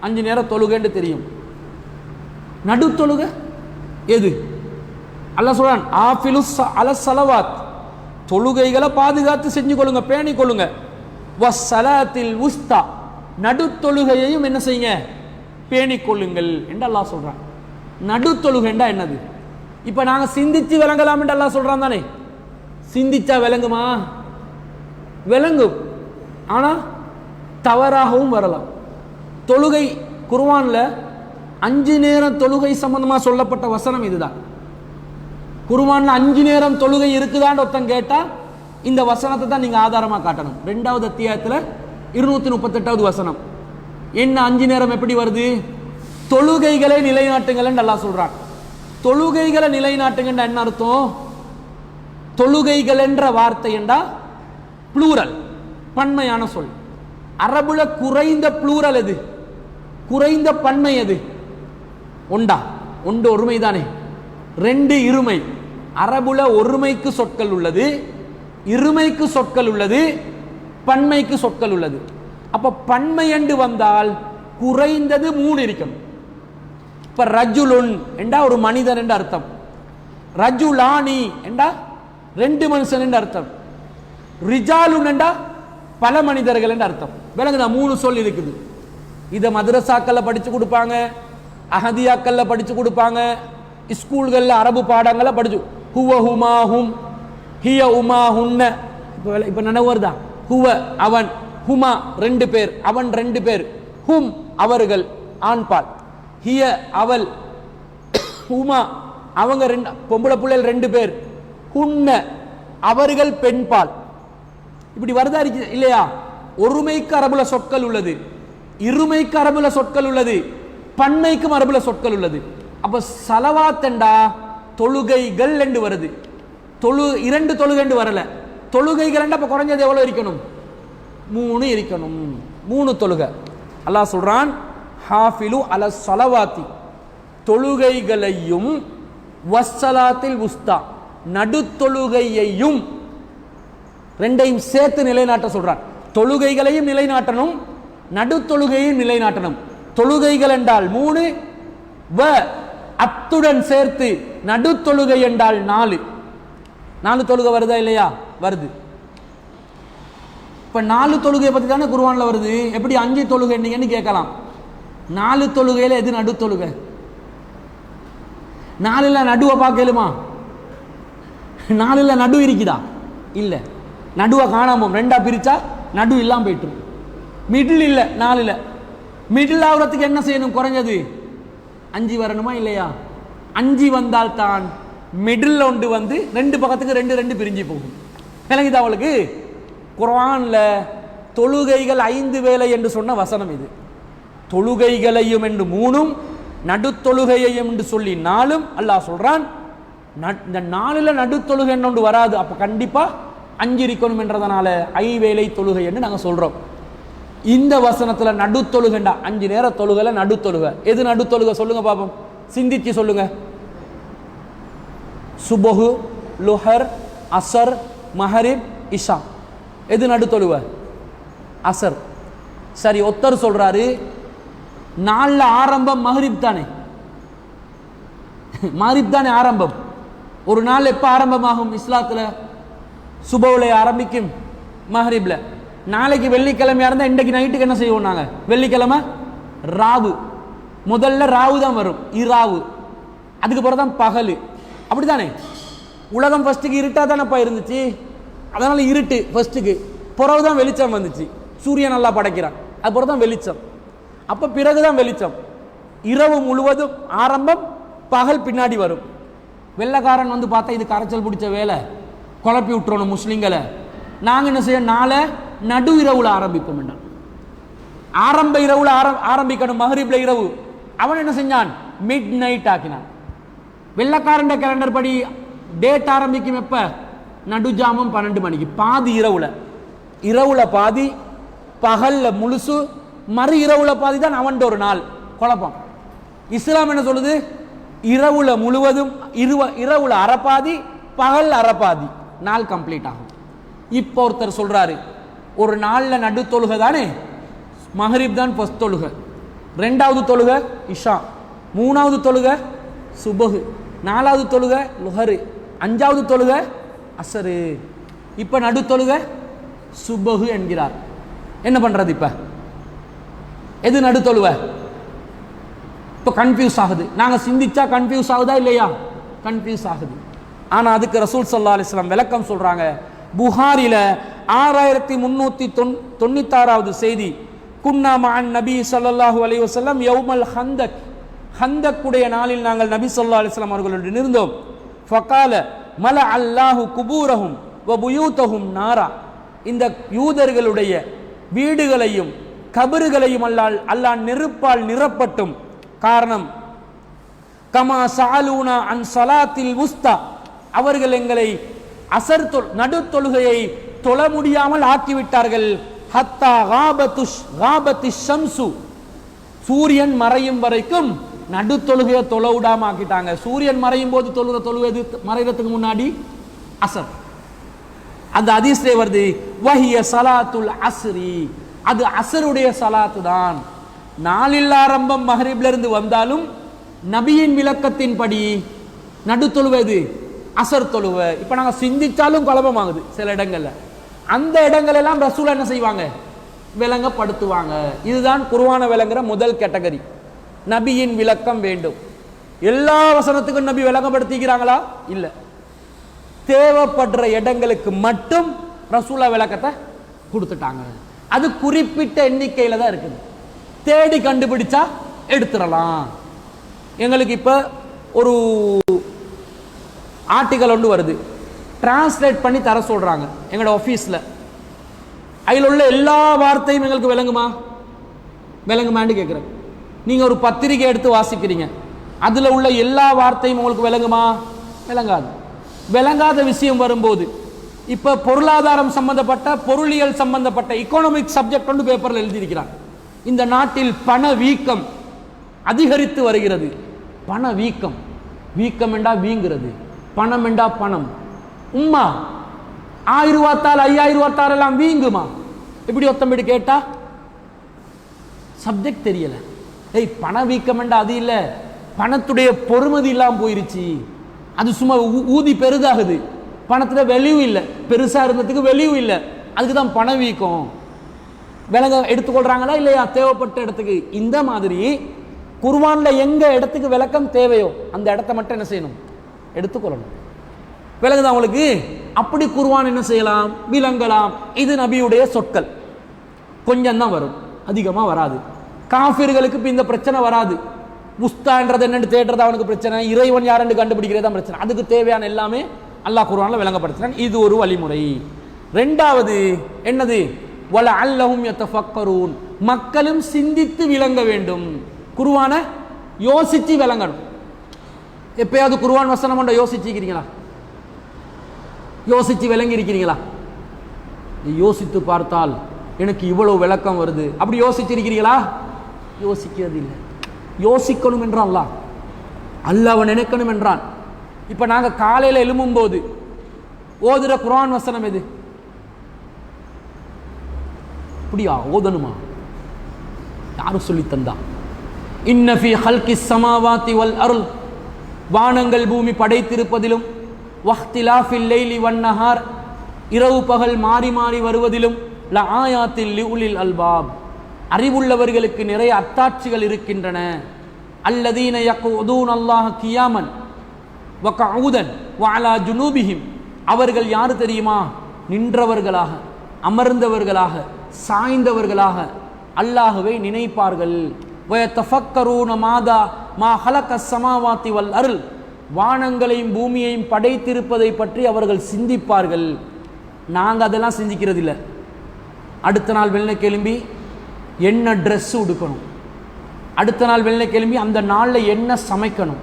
5 நேரம் தொழுகைன்னு தெரியும். நடுத்தொழுகை எது? அல்லாஹ் சொல்றான், ஆஃபிலு அலஸ் ஸலவாத், தொழுகைகளை பாதுகாத்து செஞ்சு கொள்ளுங்க, பேணி கொள்ளுங்க. வஸ்ஸலாத்தில் உஸ்தா, நடுத்தொழுகையையும் என்ன செய்யுங்க, பேணிக் கொள்ளுங்கள் என்று அல்லாஹ் சொல்றான். நடுத்தொழுகைண்டா என்னது? இப்ப நாங்க சிந்திச்சு விளங்கலாம் என்று அல்லாஹ் சொல்றான் தானே. சிந்திச்சா விளங்குமா? விளங்கும், ஆனா தவறாகவும் வரலாம். தொழுகை குர்ஆன்ல 5 நேரம் தொழுகை சம்பந்தமா சொல்லப்பட்ட வசனம் இதுதான். குர்ஆன்ல 5 நேரம் தொழுகை இருக்குதான்னு ஒருத்தன் கேட்டா இந்த வசனத்தை தான் நீங்க ஆதாரமா காட்டணும். 2வது அத்தியாயத்துல 238வது வசனம். என்ன 5 நேரம் எப்படி வருது? தொழுகைகளை நிலைநாட்டுங்கள் என்று அல்லாஹ் சொல்றான். தொழுகைகளை நிலைநாட்டுங்கன்னு என்ன அர்த்தம்? தொழுகைகள் என்ற வார்த்தை என்றா ப்ளூரல், பன்மையான சொல். அரபுல குறைந்த ப்ளூரல் எது? குறைந்த பன்மை எது? ஒண்டா? ஒன்று ஒருமைதானே. 2 இருமை. அரபுல ஒருமைக்கு சொற்கள் உள்ளது, இருமைக்கு சொற்கள் உள்ளது, பன்மைக்கு சொற்கள் உள்ளது. அப்ப பன்மை என்று வந்தால் குறைந்தது 3 இருக்கணும். இப்ப ரஜுலுன் என்றா ஒரு மனிதன் என்ற அர்த்தம், ரஜுலானி என்றா 2 மனுஷன் என்ற அர்த்தம், ரிஜாலுன் என்றா பல மனிதர்கள் என்ற அர்த்தம். விளங்குதா? 3 சொல் இருக்குது. இதை மதரசாக்கள்ல படிச்சு கொடுப்பாங்க, அஹதியாக்கள்ல படிச்சு கொடுப்பாங்க, ஸ்கூல்கள்ல அரபு பாடங்களை படிச்சு, ஹுவ ஹுமா ஹும், ஹிய உமா ஹுன்ன. இப்ப நினைவு வருதா? ஹுவ அவன், ஹுமா 2 பேர், அவன் 2 பேர், ஹும் அவர்கள் ஆண்பால், ஹிய அவள், உமா அவங்க 2 பொம்பளை பிள்ளைகள் 2 பேர், ஹுன்ன அவர்கள் பெண்பால். இப்படி வருதா இல்லையா? ஒருமைக்கு அரபுல சொற்கள் உள்ளது, இருமைக்கு அரபுல சொற்கள் உள்ளது, பன்மைக்கும் அரபுல சொற்கள் உள்ளது. அப்ப ஸலவாத்தண்டா தொழுகைகள் என்று வருது, 2 தொழுகை என்று வரல. தொழுகைகள் அப்ப குறைஞ்சது எவ்வளவு இருக்கணும்? 3 இருக்கணும். 3 தொழுகை. அல்லாஹ் சொல்றான், ஹாஃபிலு அலஸ் ஸலவாத்தி, தொழுகைகளையும், வஸ்ஸலாத்தில் உஸ்தா, நடுத்தொழுகையையும், 2ஐயும் சேர்த்து நிலைநாட்ட சொல்றான். தொழுகைகளையும் நிலைநாட்டணும், நடுத்தொழுகையும் நிலைநாட்டணும். தொழுகைகள் என்றால் 3, வ அத்துடன் சேர்த்து நடுத்தொழுகை என்றால் 4. 4 தொழுகை வருதா இல்லையா? வருது. இப்ப 4 தொழுகையை பத்தி தானே குர்ஆன்ல வருது. எப்படி 5 தொழுகை நீங்கன்னு கேட்கலாம். 4 தொழுகையில எது நடுத்தொழுகை? 4ல நடுவை பார்க்கலுமா? 4ல நடு இருக்குதா? இல்ல. நடுவை காணாம 2ஆ பிரிச்சா நடு இல்லாம போயிட்டு. மிடில் இல்ல 4ல. மிடில் ஆகுறதுக்கு என்ன செய்யணும்? குறைஞ்சது 5 வரணுமா இல்லையா? 5 வந்தால் தான் மிடில் ஒன்று வந்து 2 பக்கத்துக்கு 2 பிரிஞ்சு போகும். விளங்குதா அவளுக்கு? குர்ஆன்ல தொழுகைகள் 5 வேளை என்று சொன்ன வசனம் இது. தொழுகைகளையும் என்று 3ம், நடுத்தொழுகையையும் என்று சொல்லி 4ம். அல்லாஹ் சொல்றான், இந்த 4ல நடுத்தொழுகை ஒன்று வராது, அப்ப கண்டிப்பா 5 இருக்கணும் என்றதனால 5 வேளை தொழுகை என்று நாங்க சொல்றோம். இந்த வசனத்துல நடுத்தொழுகண்டா 5 நேர தொழுகல நடுத்தொழுகை. எது நடுத்தொழுகை சொல்லுங்க பாப்போம், சிந்திச்சு சொல்லுங்க. சுபஹு, லுஹர், அசர், மஹரிப், இஷா. எது நடுத்தொழுகை? அசர். சரி, ஒத்தர் சொல்றாரு 4ல ஆரம்பம் மஹரிப் தானே. மஹரிப் தானே ஆரம்பம். ஒரு நாள் எப்ப ஆரம்பமாகும் இஸ்லாத்துல? சுபவுல ஆரம்பிக்கும், மஹரிப்ல. நாளைக்கு வெள்ளிக்கிழமையா இருந்தா இன்றைக்கு நைட்டுக்கு என்ன செய்வோம் நாங்க? வெள்ளிக்கிழமை ராவு. முதல்ல ராவு தான் வரும், இராவு. அதுக்கு பிறகு தான் பகல். அப்படித்தானே? உலகம் ஃபர்ஸ்ட்டுக்கு இருட்டா தானப்பா இருந்துச்சு, அதனால இருட்டு ஃபர்ஸ்ட்டுக்கு, பிறகுதான் வெளிச்சம் வந்துச்சு. சூரியன் நல்லா படைக்கிறான், அது பிறகுதான் வெளிச்சம். அப்ப பிறகுதான் வெளிச்சம். இரவு முழுவதும் ஆரம்பம், பகல் பின்னாடி வரும். வெள்ளக்காரன் வந்து பார்த்தா இது கரைச்சல் பிடிச்ச வேலை, குழப்பி விட்டுறணும் முஸ்லிம்களை. நாங்க என்ன செய்ய? நாளை நடு இரவுல ஆரம்பிப்போம். ஆரம்ப இரவுல ஆரம்பிக்கணும். மஹரிப்ல இரவு, அவன் என்ன செஞ்சான்? மிட் நைட் ஆக்கினான். வெள்ளக்காரண்ட கேலண்டர் படி டேட் ஆரம்பிக்கும் எப்ப? நடுஜாமம் 12 மணிக்கு, பாதி இரவுல பாதி, பகல்ல முழுசு, மறு இரவுல பாதி தான் அவன் ஒரு நாள். குழப்பம். இஸ்லாம் என்ன சொல்லுது? இரவுல முழுவதும், இரவுல அரைப்பாதி, பகல் அரைப்பாதி, நாள் கம்ப்ளீட் ஆகும். இப்போ ஒருத்தர் சொல்றாரு, ஒரு நாள்ல நடு தொழுகை தானே, மஹரிப் தான் ஃபர்ஸ்ட் தொழுகை, ரெண்டாவது தொழுகை இஷா, மூணாவது தொழுகை சுபஹு, நாலாவது தொழுகை லுஹரு, அஞ்சாவது தொழுகை அசரு, இப்ப நடு தொழுகை சுபஹு என்கிறார். என்ன பண்றது? இப்ப எது நடு தொழுகை? இப்ப கன்ஃபியூஸ் ஆகுது. நாங்க சிந்திச்சா கன்ஃபியூஸ் ஆகுதா இல்லையா? கன்ஃபியூஸ் ஆகுது. ஆனா அதுக்கு ரசூல் ஸல்லல்லாஹு அலைஹி வஸல்லம் விளக்கம் சொல்றாங்க. புகாரில 6396வது செய்தி, குன்னா மஅன் நபி ஸல்லல்லாஹு அலைஹி வஸல்லம் யௌமல் ஹந்தக், ஹந்தக்குடைய நாளில் நாங்கள் நபி ஸல்லல்லாஹு அலைஹி வஸல்லம் அவர்களுடன் இருந்தோம். ஃபகால மல அல்லாஹு குபூரஹும் வ புயூதஹும் நாரா, இந்த யூதர்களுடைய வீடுகளையும் கபறுகளையும் அல்லாஹ் நெருப்பால் நிரப்பட்டும். காரணம், கமா சஅலூனா அன் ஸலாத்தில் உஸ்தா, அவர்கள் எங்களை அசர் நடு தொழுகையை தொழ முடியாமல் ஆக்கிவிட்டார்கள். ஹத்தா காபத்திஷ் ஷம்சு, சூரியன் மறையும் வரைக்கும் நடு தொழுகையை தொழ விடாம ஆக்கிட்டாங்க. சூரியன் மறையும் போது தொழுவது மறைகிறதுக்கு முன்னாடி அசர். அந்த ஹதீஸ்ல வருது, வஹிய ஸலாத்துல் அஸ்ரி, அது அசருடைய சலாத்து தான். நாளில் ஆரம்பம் மஹரிப்ல இருந்து வந்தாலும் நபியின் விளக்கத்தின்படி நடு தொழுவது அசர் தொழுவை. இப்ப நாங்க சிந்திச்சாலும் குழப்பமாகுது சில இடங்கள்ல. அந்த இடங்கள் எல்லாம் ரசூல் என்ன செய்வாங்க? விளங்கப்படுத்துவாங்க. இதுதான் குர்ஆனை விளங்குற முதல் கேட்டகரி. நபியின் விளக்கம் வேண்டும். எல்லா வசனத்துக்கும் நபி விளங்கப்படுத்திக்கிறாங்களா? இல்ல. தேவைப்படுற இடங்களுக்கு மட்டும் ரசூலா விளக்கத்தை கொடுத்துட்டாங்க. அது குறிப்பிட்ட எண்ணிக்கையில தான் இருக்குது. தேடி கண்டுபிடிச்சா எடுத்துடலாம். எங்களுக்கு இப்ப ஒரு ஆர்டிகல் ஒன்று வருது, டிரான்ஸ்லேட் பண்ணி தர சொல்றாங்க எங்களோட ஆஃபீஸ்ல. அதில் உள்ள எல்லா வார்த்தையும் எங்களுக்கு விளங்குமான்னு கேட்குறேன். நீங்க ஒரு பத்திரிகை எடுத்து வாசிக்கிறீங்க, அதுல உள்ள எல்லா வார்த்தையும் உங்களுக்கு விளங்குமா? விளங்காது. விளங்காத விஷயம் வரும்போது, இப்ப பொருளாதாரம் சம்பந்தப்பட்ட, பொருளியல் சம்பந்தப்பட்ட எக்கனாமிக் சப்ஜெக்ட் ஒன்று பேப்பர்ல எழுதியிருக்கிறார். இந்த நாட்டில் பண வீக்கம் அதிகரித்து வருகிறது. பண வீக்கம், வீக்கம் என்றா வீங்கிறது, பணம் என்றா பணம். உம்மா 1000 ரூபாத்தால் 5000 ரூபாத்தால் எல்லாம் வீங்குமா? இப்படி ஒத்தம்படி கேட்டா சப்ஜெக்ட் தெரியல. பண வீக்கம் என்றா அது இல்ல, பணத்துடைய பொறுமதி இல்லாம போயிருச்சு. அது சும்மா ஊதி பெருதாகுது. பணத்துல வெளியூ இல்லை, பெருசா இருந்ததுக்கு வெளியூ இல்லை, அதுக்கு தான் பண வீக்கம். விலங்க எடுத்துக்கொள்றாங்களா இல்லையா தேவைப்பட்ட இடத்துக்கு? இந்த மாதிரி குர்ஆன்ல எங்க இடத்துக்கு விளக்கம் தேவையோ அந்த இடத்த மட்டும் என்ன செய்யணும்? எடுத்துக்கொள்ளணும். விளங்குதா உங்களுக்கு? அப்படி குர்ஆன் என்ன செய்யலாம்? விளங்கலாம். இது நபியுடைய சொற்கள். கொஞ்சம் தான் வரும், அதிகமா வராது. காஃபிர்களுக்கு இந்த பிரச்சனை வராது. முஸ்தான்றது என்னன்னு தேடுறது அவனுக்கு பிரச்சனை, இறைவன் யாருன்னு கண்டுபிடிக்கிறது தான் பிரச்சனை. அதுக்கு தேவையான எல்லாமே அல்லாஹ் குர்ஆன்ல விளங்கப்படுத்துறான். இது ஒரு வழிமுறை. ரெண்டாவது என்னது? வல அல்லஹும் யதஃபக்கரூன், மக்களும் சிந்தித்து விளங்க வேண்டும். குர்ஆனை யோசிச்சு விளங்கணும். எப்பயாவது குர்ஆன் வசனம் ஒன்றை யோசிச்சிருக்கிறீங்களா? யோசிச்சு விளங்கி இருக்கிறீங்களா? யோசித்து பார்த்தால் எனக்கு இவ்வளவு விளக்கம் வருது, அப்படி யோசிச்சிருக்கிறீங்களா? யோசிக்கிறது இல்லை. யோசிக்கணும் என்றான் அல்லாஹ் நினைக்கணும் என்றான். இப்ப நாங்க காலையில எழும்பும் போது ஓதுற குர்ஆன் வசனம் எது? அப்படியா ஓதணுமா? யாரும் சொல்லி தந்தா? இன்ன ஃபீ ஹல்கிஸ் ஸமாவாதி வல் அர்ல், வானங்கள் பூமி படைத்திருப்பதிலும், வஹ்திலாஃபில் லைலி வன் நஹார், இரவு பகல் மாறி மாறி வருவதிலும், லஆயாத்தில் லிஉலில் அல்பாப், அறிவுள்ளவர்களுக்கு நிறைய அத்தாட்சிகள் இருக்கின்றன. அல்லதீன யக்உதூன அல்லாஹ கியாமன் வ கஊதன் வ அலா ஜுனூபிஹிம், அவர்கள் யாரு தெரியுமா? நின்றவர்களாக, அமர்ந்தவர்களாக, சாய்ந்தவர்களாக அல்லாஹ்வை நினைப்பார்கள். வ யதஃபக்கரூன மாதா மா ஹலகஸ் ஸமாவாதி வல் அர்ல், வானங்களையும் பூமியையும் படைத்திருப்பதை பற்றி அவர்கள் சிந்திப்பார்கள். நாங்க அதெல்லாம் சிந்திக்கிறது இல்லை. அடுத்த நாள் வெள்ளை கிளம்பி என்ன ட்ரெஸ் உடுக்கணும், அடுத்த நாள் வெள்ளை கிளம்பி அந்த நாளில் என்ன சமைக்கணும்,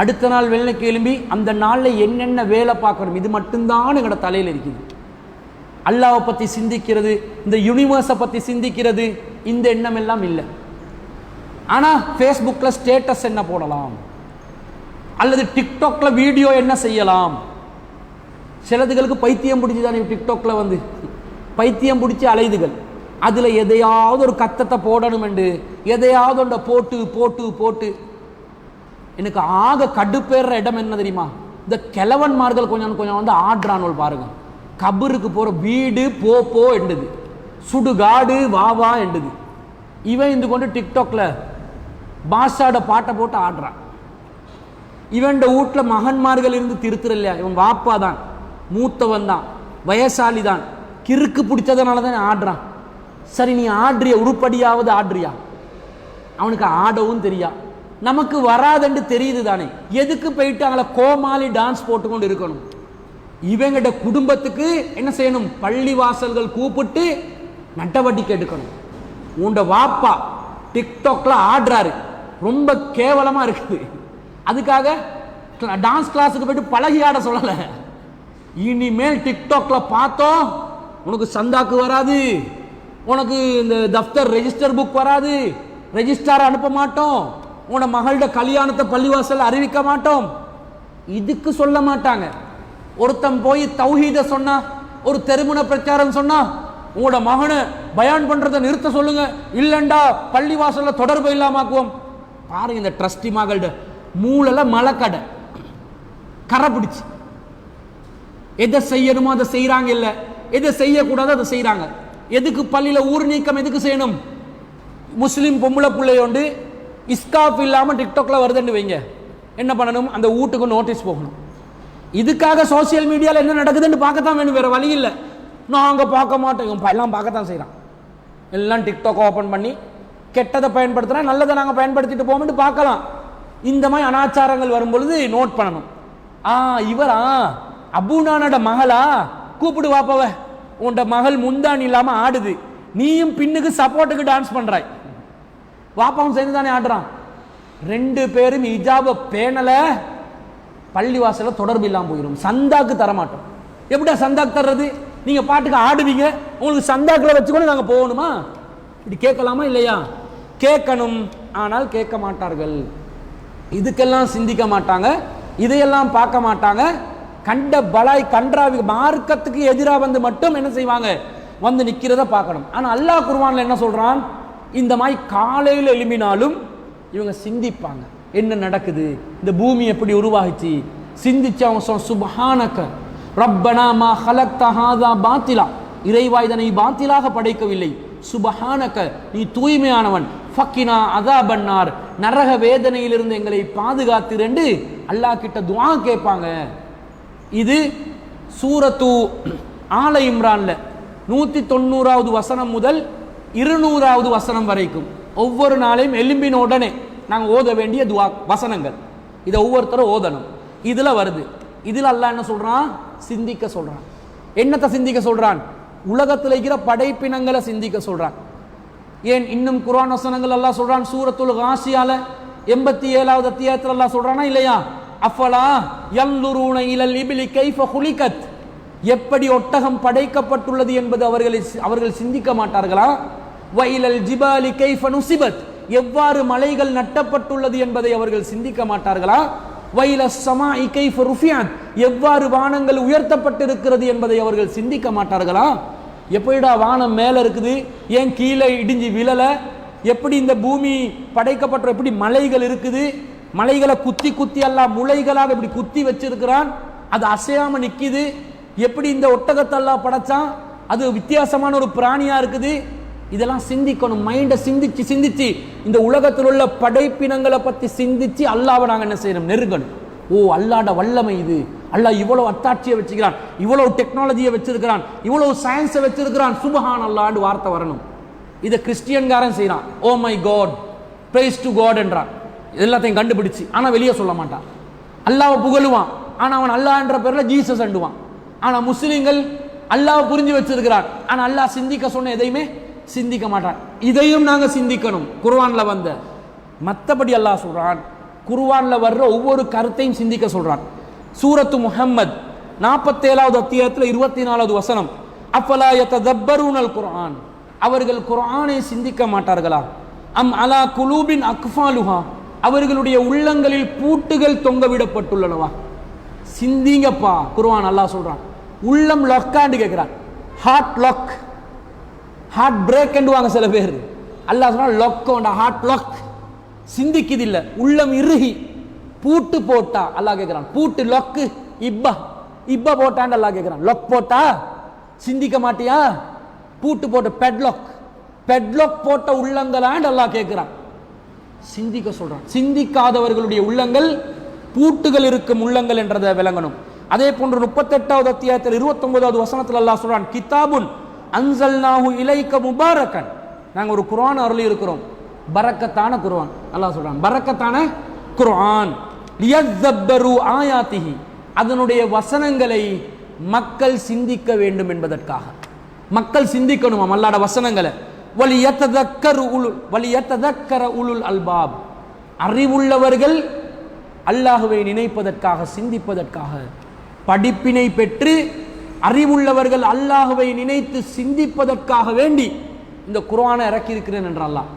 அடுத்த நாள் வெள்ளை கிளம்பி அந்த நாளில் என்னென்ன வேலை பார்க்கணும், இது மட்டும்தான் எங்களோட தலையில் இருக்குது. அல்லாவை பற்றி சிந்திக்கிறது, இந்த யூனிவர்ஸை பற்றி சிந்திக்கிறது, இந்த எண்ணம் எல்லாம் இல்லை. ஆனால் ஃபேஸ்புக்கில் ஸ்டேட்டஸ் என்ன போடலாம், அல்லது டிக்டாக்ல வீடியோ என்ன செய்யலாம். சிலதுகளுக்கு பைத்தியம் பிடிச்சி தானே டிக்டாக்ல வந்து பைத்தியம் பிடிச்சி அலைதுகள், அதில் எதையாவது ஒரு கத்தத்தை போடணும் என்று எதையாவது ஒன்றை போட்டு போட்டு போட்டு எனக்கு ஆக கடுப்பேற இடம் என்ன தெரியுமா, இந்த கிழவன்மார்கள் கொஞ்சம் கொஞ்சம் வந்து ஆடுறானோல் பாருங்க. கபருக்கு போகிற வீடு போ போ என்றது, சுடுகாடு வா வா என்றது. இவன் இந்த கொண்டு டிக்டாக்ல பாஷாட பாட்டை போட்டு ஆடுறான். இவன் வீட்டில் மகன்மார்கள் இருந்து திருத்துற இல்லையா, இவன் வாப்பா தான், மூத்தவன் தான், வயசாளி தான், கிறுக்கு பிடிச்சதுனால தான் ஆடுறான். சரி நீ ஆடுறிய, உருப்படியாவது ஆடுறியா? அவனுக்கு ஆடவும் தெரியா, நமக்கு வராதுன்னு தெரியுது தானே, எதுக்கு போயிட்டு அவங்கள கோமாளி டான்ஸ் போட்டுக்கொண்டு இருக்கணும்? இவங்கிட்ட குடும்பத்துக்கு என்ன செய்யணும், பள்ளி வாசல்கள் கூப்பிட்டு நட்டவட்டிக்கு எடுக்கணும். உண்ட வாப்பா டிக்டாக்ல ஆடுறாரு, ரொம்ப கேவலமா இருக்குது, அதுக்காக டான்ஸ் கிளாஸுக்கு போயிட்டு பழகி ஆட சொல்லல. இனிமேல் டிக்டாக்ல பார்த்தோம் உனக்கு சந்தாக்கு வராது, உனக்கு இந்த தப்தர் ரெஜிஸ்டர் புக் வராது, ரெஜிஸ்டார் அனுப்ப மாட்டோம், உன மகளோட கல்யாணத்தை பள்ளிவாசல் அறிவிக்க மாட்டோம், இதுக்கு சொல்ல மாட்டாங்க. ஒருத்தன் போய் தௌஹீத சொன்னா, ஒரு தெருமுன பிரச்சாரம் சொன்னா, உங்களோட மகனை பயான் பண்றதை நிறுத்த சொல்லுங்க, இல்லண்டா பள்ளிவாசல்ல தொடர்பு இல்லாமக்குவோம். பாருங்க இந்த ட்ரஸ்டி மகளோட மூளைல மலக்கடை கரை பிடிச்சு, எதை செய்யணுமோ அதை செய்யறாங்க, இல்ல எதை செய்யக்கூடாது அதை செய்யறாங்க. எதுக்கு பள்ளியில ஊர் நீக்கம் எதுக்கு செய்யணும்? முஸ்லிம் பொம்பளை பிள்ளையோண்டு இஸ்காப் இல்லாம டிக்டாக்ல வருதுன்னு வைங்க, என்ன பண்ணணும், அந்த வீட்டுக்கு நோட்டீஸ் போகணும். இதுக்காக சோசியல் மீடியாவில் என்ன நடக்குதுன்னு பார்க்கத்தான் வேணும், வேற வழி இல்லை. நாங்க பார்க்க மாட்டோம், எல்லாம் பார்க்கத்தான் செய்யறான். எல்லாம் டிக்டாக் ஓபன் பண்ணி கெட்டதை பயன்படுத்துறா, நல்லதை நாங்க பயன்படுத்திட்டு போவோம்னு பார்க்கலாம். இந்த மாதிரி அனாச்சாரங்கள் வரும்பொழுது நோட் பண்ணணும். இவரா அபுநானோட மகளா, கூப்பிடு வாப்பவ, உன்ட மகள் முந்தானி இல்லாம ஆடுது, நீயும் பின்னுக்கு சப்போர்ட்டுக்கு டான்ஸ் பண்றாய், வாப்பாவும் சேர்ந்து தானே ஆடுறான். ரெண்டு பேரும் இஜாப பேணல, பள்ளிவாசல தொடர்பு இல்லாம போயிடும், சந்தாக்கு தரமாட்டோம். எப்படியா சந்தாக்கு தர்றது? நீங்க பாட்டுக்கு ஆடுவீங்க, உங்களுக்கு சந்தாக்குல வச்சுக்கொண்டு நாங்க போகணுமா? இப்படி கேட்கலாமா இல்லையா? கேட்கணும், ஆனால் கேட்க மாட்டார்கள். இதுக்கெல்லாம் சிந்திக்க மாட்டாங்க, இதையெல்லாம் பார்க்க மாட்டாங்க. கண்ட பலாய் கன்றாவி மார்க்கத்துக்கு எதிராக வந்து மட்டும் என்ன செய்வாங்க, வந்து நிக்கிறத பார்க்கணும். ஆனா அல்லாஹ் குர்ஆன்ல என்ன சொல்றான், இந்த மாதிரி காலையில் எழுப்பினாலும் இவங்க சிந்திப்பாங்க, என்ன நடக்குது, இந்த பூமி எப்படி உருவாகிச்சு, சிந்திச்சு அவங்க சுப்ஹானக ரப்பனா மா ஹலக்த ஹாதா பாத்திலா, இறைவா இதனை பாத்திலாக படைக்கவில்லை, சுப்ஹானக நீ தூய்மையானவன், ஃபக்கினா அஸாபன்னார் நரக வேதனையிலிருந்து எங்களை பாதுகாத்திரண்டு அல்லாஹ் கிட்ட துஆ கேட்பாங்க. இது சூரத்து ஆல இம்ரான்ல 190வது வசனம் முதல் 200வது வசனம் வரைக்கும் ஒவ்வொரு நாளையும் எலும்பின உடனே நாங்கள் ஓத வேண்டிய துவா வசனங்கள், இதை ஒவ்வொருத்தரும் ஓதணும். இதுல வருது. இதுல அல்லாஹ் என்ன சொல்றான், சிந்திக்க சொல்றான். என்னத்தை சிந்திக்க சொல்றான்? உலகத்தில் இருக்கிற படைப்பினங்களை சிந்திக்க சொல்றான். ஏன் இன்னும் குர்ஆன் வசனங்கள் அல்லாஹ் சொல்றான், சூரத்துல் காசியால 87வது அத்தியாயத்தில் அல்லாஹ் சொல்றானா இல்லையா, அஃபலா யன்லுரூன இலல் இப்லி கைஃப குலிகத், எப்படி ஒட்டகம் படைக்கப்பட்டுள்ளது என்பது அவர்கள் சிந்திக்க மாட்டார்களா? வைலல் ஜிபாலி கைஃப நுசிபத், எவ்வாறு மலைகள் நட்டப்பட்டுள்ளது என்பதை அவர்கள் சிந்திக்க மாட்டார்களா? வைலஸ் ஸமாஇ கைஃப ருஃபியத், எவ்வாறு வானங்கள் உயர்த்தப்பட்டிருக்கிறது என்பதை அவர்கள் சிந்திக்க மாட்டார்களா? எப்படிடா வானம் மேல இருக்குது, ஏன் கீழே இடிஞ்சு விழல, எப்படி இந்த பூமி படைக்கப்பட்ட, எப்படி மலைகள் இருக்குது, மலைகளை குத்தி குத்தி எல்லாம் முளைகளாக இப்படி குத்தி வச்சிருக்கிறான், அது அசையாம நிக்குது, எப்படி இந்த ஒட்டகத்தெல்லாம் படைச்சான், அது வித்தியாசமான ஒரு பிராணியா இருக்குது. இதெல்லாம் சிந்திக்கணும். மைண்டை சிந்திச்சு சிந்திச்சு இந்த உலகத்தில் உள்ள படைப்பினங்களை பத்தி சிந்திச்சு அல்லாஹ்வை நாங்க என்ன செய்யணும், நெருங்கணும். ஓ அல்லாஹ்ட வல்லமை இது, அல்லாஹ் இவ்வளவு அத்தாட்சியை வச்சுக்கிறான், இவ்வளவு டெக்னாலஜியை வச்சிருக்கிறான், இவ்வளவு சயின்ஸை வச்சிருக்கிறான், சுபஹான் அல்லாஹ்னு வார்த்தை வரணும். இதை கிறிஸ்டியன்காரன் செய்யறான், oh my God praise to God என்றான், எல்லாத்தையும் கண்டுபிடிச்சு. ஆனா வெளியே சொல்ல மாட்டான். அல்லாஹ்வை புகழுவான், ஆனா அவன் அல்லாஹ் என்ற பேர்ல ஜீசஸ் அண்டுவான். ஆனா முஸ்லிம்கள் அல்லாஹ் புரிஞ்சு வச்சிருக்கிறான், ஆனா அல்லாஹ் சிந்திக்க சொன்ன எதையுமே சிந்திக்க மாட்டான். இதையும் நாங்க சிந்திக்கணும். குர்ஆன்ல வந்த மற்றபடி அல்லாஹ் சொல்றான், குர்ஆன்ல வர்ற ஒவ்வொரு கருத்தையும் சிந்திக்க சொல்றான். சூரத்து முஹம்மத் 47வது அத்தியாயத்தில் 24வது வசனம், அஃபலா யததப்பரூனல் குர்ஆன், அவர்கள் குர்ஆனை சிந்திக்க மாட்டார்களா? அம் அலா குலூபின் அக்ஃபாலுஹா, அவர்களுடைய உள்ளங்களில் பூட்டுகள் தொங்கவிடப்பட்டுள்ளனவா? சிந்திங்கப்பா. குர்ஆன் அல்லாஹ் சொல்றான், உள்ளம் லொக்காண்டு கேட்கிறான். ஹார்ட் லாக், ஹார்ட் பிரேக் என்றுவாங்க சில பேர். அல்லாஹ் சொல்றான் லொக், ஹார்ட் லாக். சிந்திக்குது இல்ல, உள்ளம் இறுகி பூட்டு போட்டா அல்லாஹ் கேட்கிறான். பூட்டு லொக்கு இப்பா இப்பா போட்டான்னு அல்லாஹ் கேட்கிறான். லொக் போட்டா சிந்திக்க மாட்டியா? பூட்டு போட்ட பெட்லாக், பெட்லாக் போட்ட உள்ளங்களாண்டு அல்லாஹ் கேட்கிறான். சிந்திக்க சொல்றான். சிந்திக்காதவர்களுடைய உள்ளங்கள் பூட்டுகள் இருக்கும் உள்ளங்கள் என்றதை விளங்கணும். அதே போன்று 38வது அத்தியாயத்தில் 29வது வசனத்தில் அல்லாஹ் சொல்றான், கிதாபுன் அன்சல்நாஹு இலைக்க முபாரக்கன், நாங்கள் ஒரு குர்ஆன் அருளி இருக்கிறோம், பரக்கத்தான குர்ஆன். அல்லாஹ் சொல்றான் பரக்கத்தான குர்ஆன். லியஸ்ஸப்பரு ஆயாத்திஹி, அதனுடைய வசனங்களை மக்கள் சிந்திக்க வேண்டும் என்பதற்காக. மக்கள் சிந்திக்கணுமாம் அல்லாஹ்ட வசனங்களை. வலியத்ததக்கர உலுல் அல்பாப், அறிவுள்ளவர்கள் அல்லாஹ்வை நினைப்பதற்காக, சிந்திப்பதற்காக, படிப்பினை பெற்று அறிவுள்ளவர்கள் அல்லாஹ்வை நினைத்து சிந்திப்பதற்காக வேண்டி இந்த குர்ஆனை இறக்கி இருக்கிறேன் என்ற அல்லாஹ்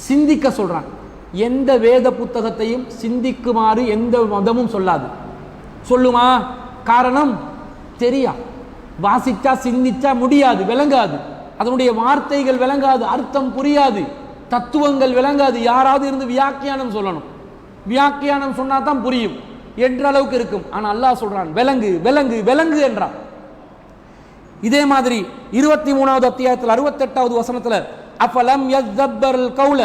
சிந்திக்க சொல்றான். எந்த வேத புத்தகத்தையும் சிந்திக்குமாறு எந்த மதமும் சொல்லாது. சொல்லுமா? காரணம் தெரியா, வாசிச்சா சிந்திச்சா முடியாது, விளங்காது, அதனுடைய வார்த்தைகள் விளங்காது, அர்த்தம் புரியாது, தத்துவங்கள் விளங்காது. யாராவது இருந்து வியாக்கியானம் சொல்லணும், வியாக்கியானம் சொன்னா தான் புரியும் என்ற அளவுக்கு இருக்கும். ஆனா அல்லாஹ் சொல்றான் விளங்கு விளங்கு விளங்கு என்றான். இதே மாதிரி 23வது அத்தியாயத்தில் 68வது வசனத்துல, அஃபலம் யஸ்தப்பரல் கௌல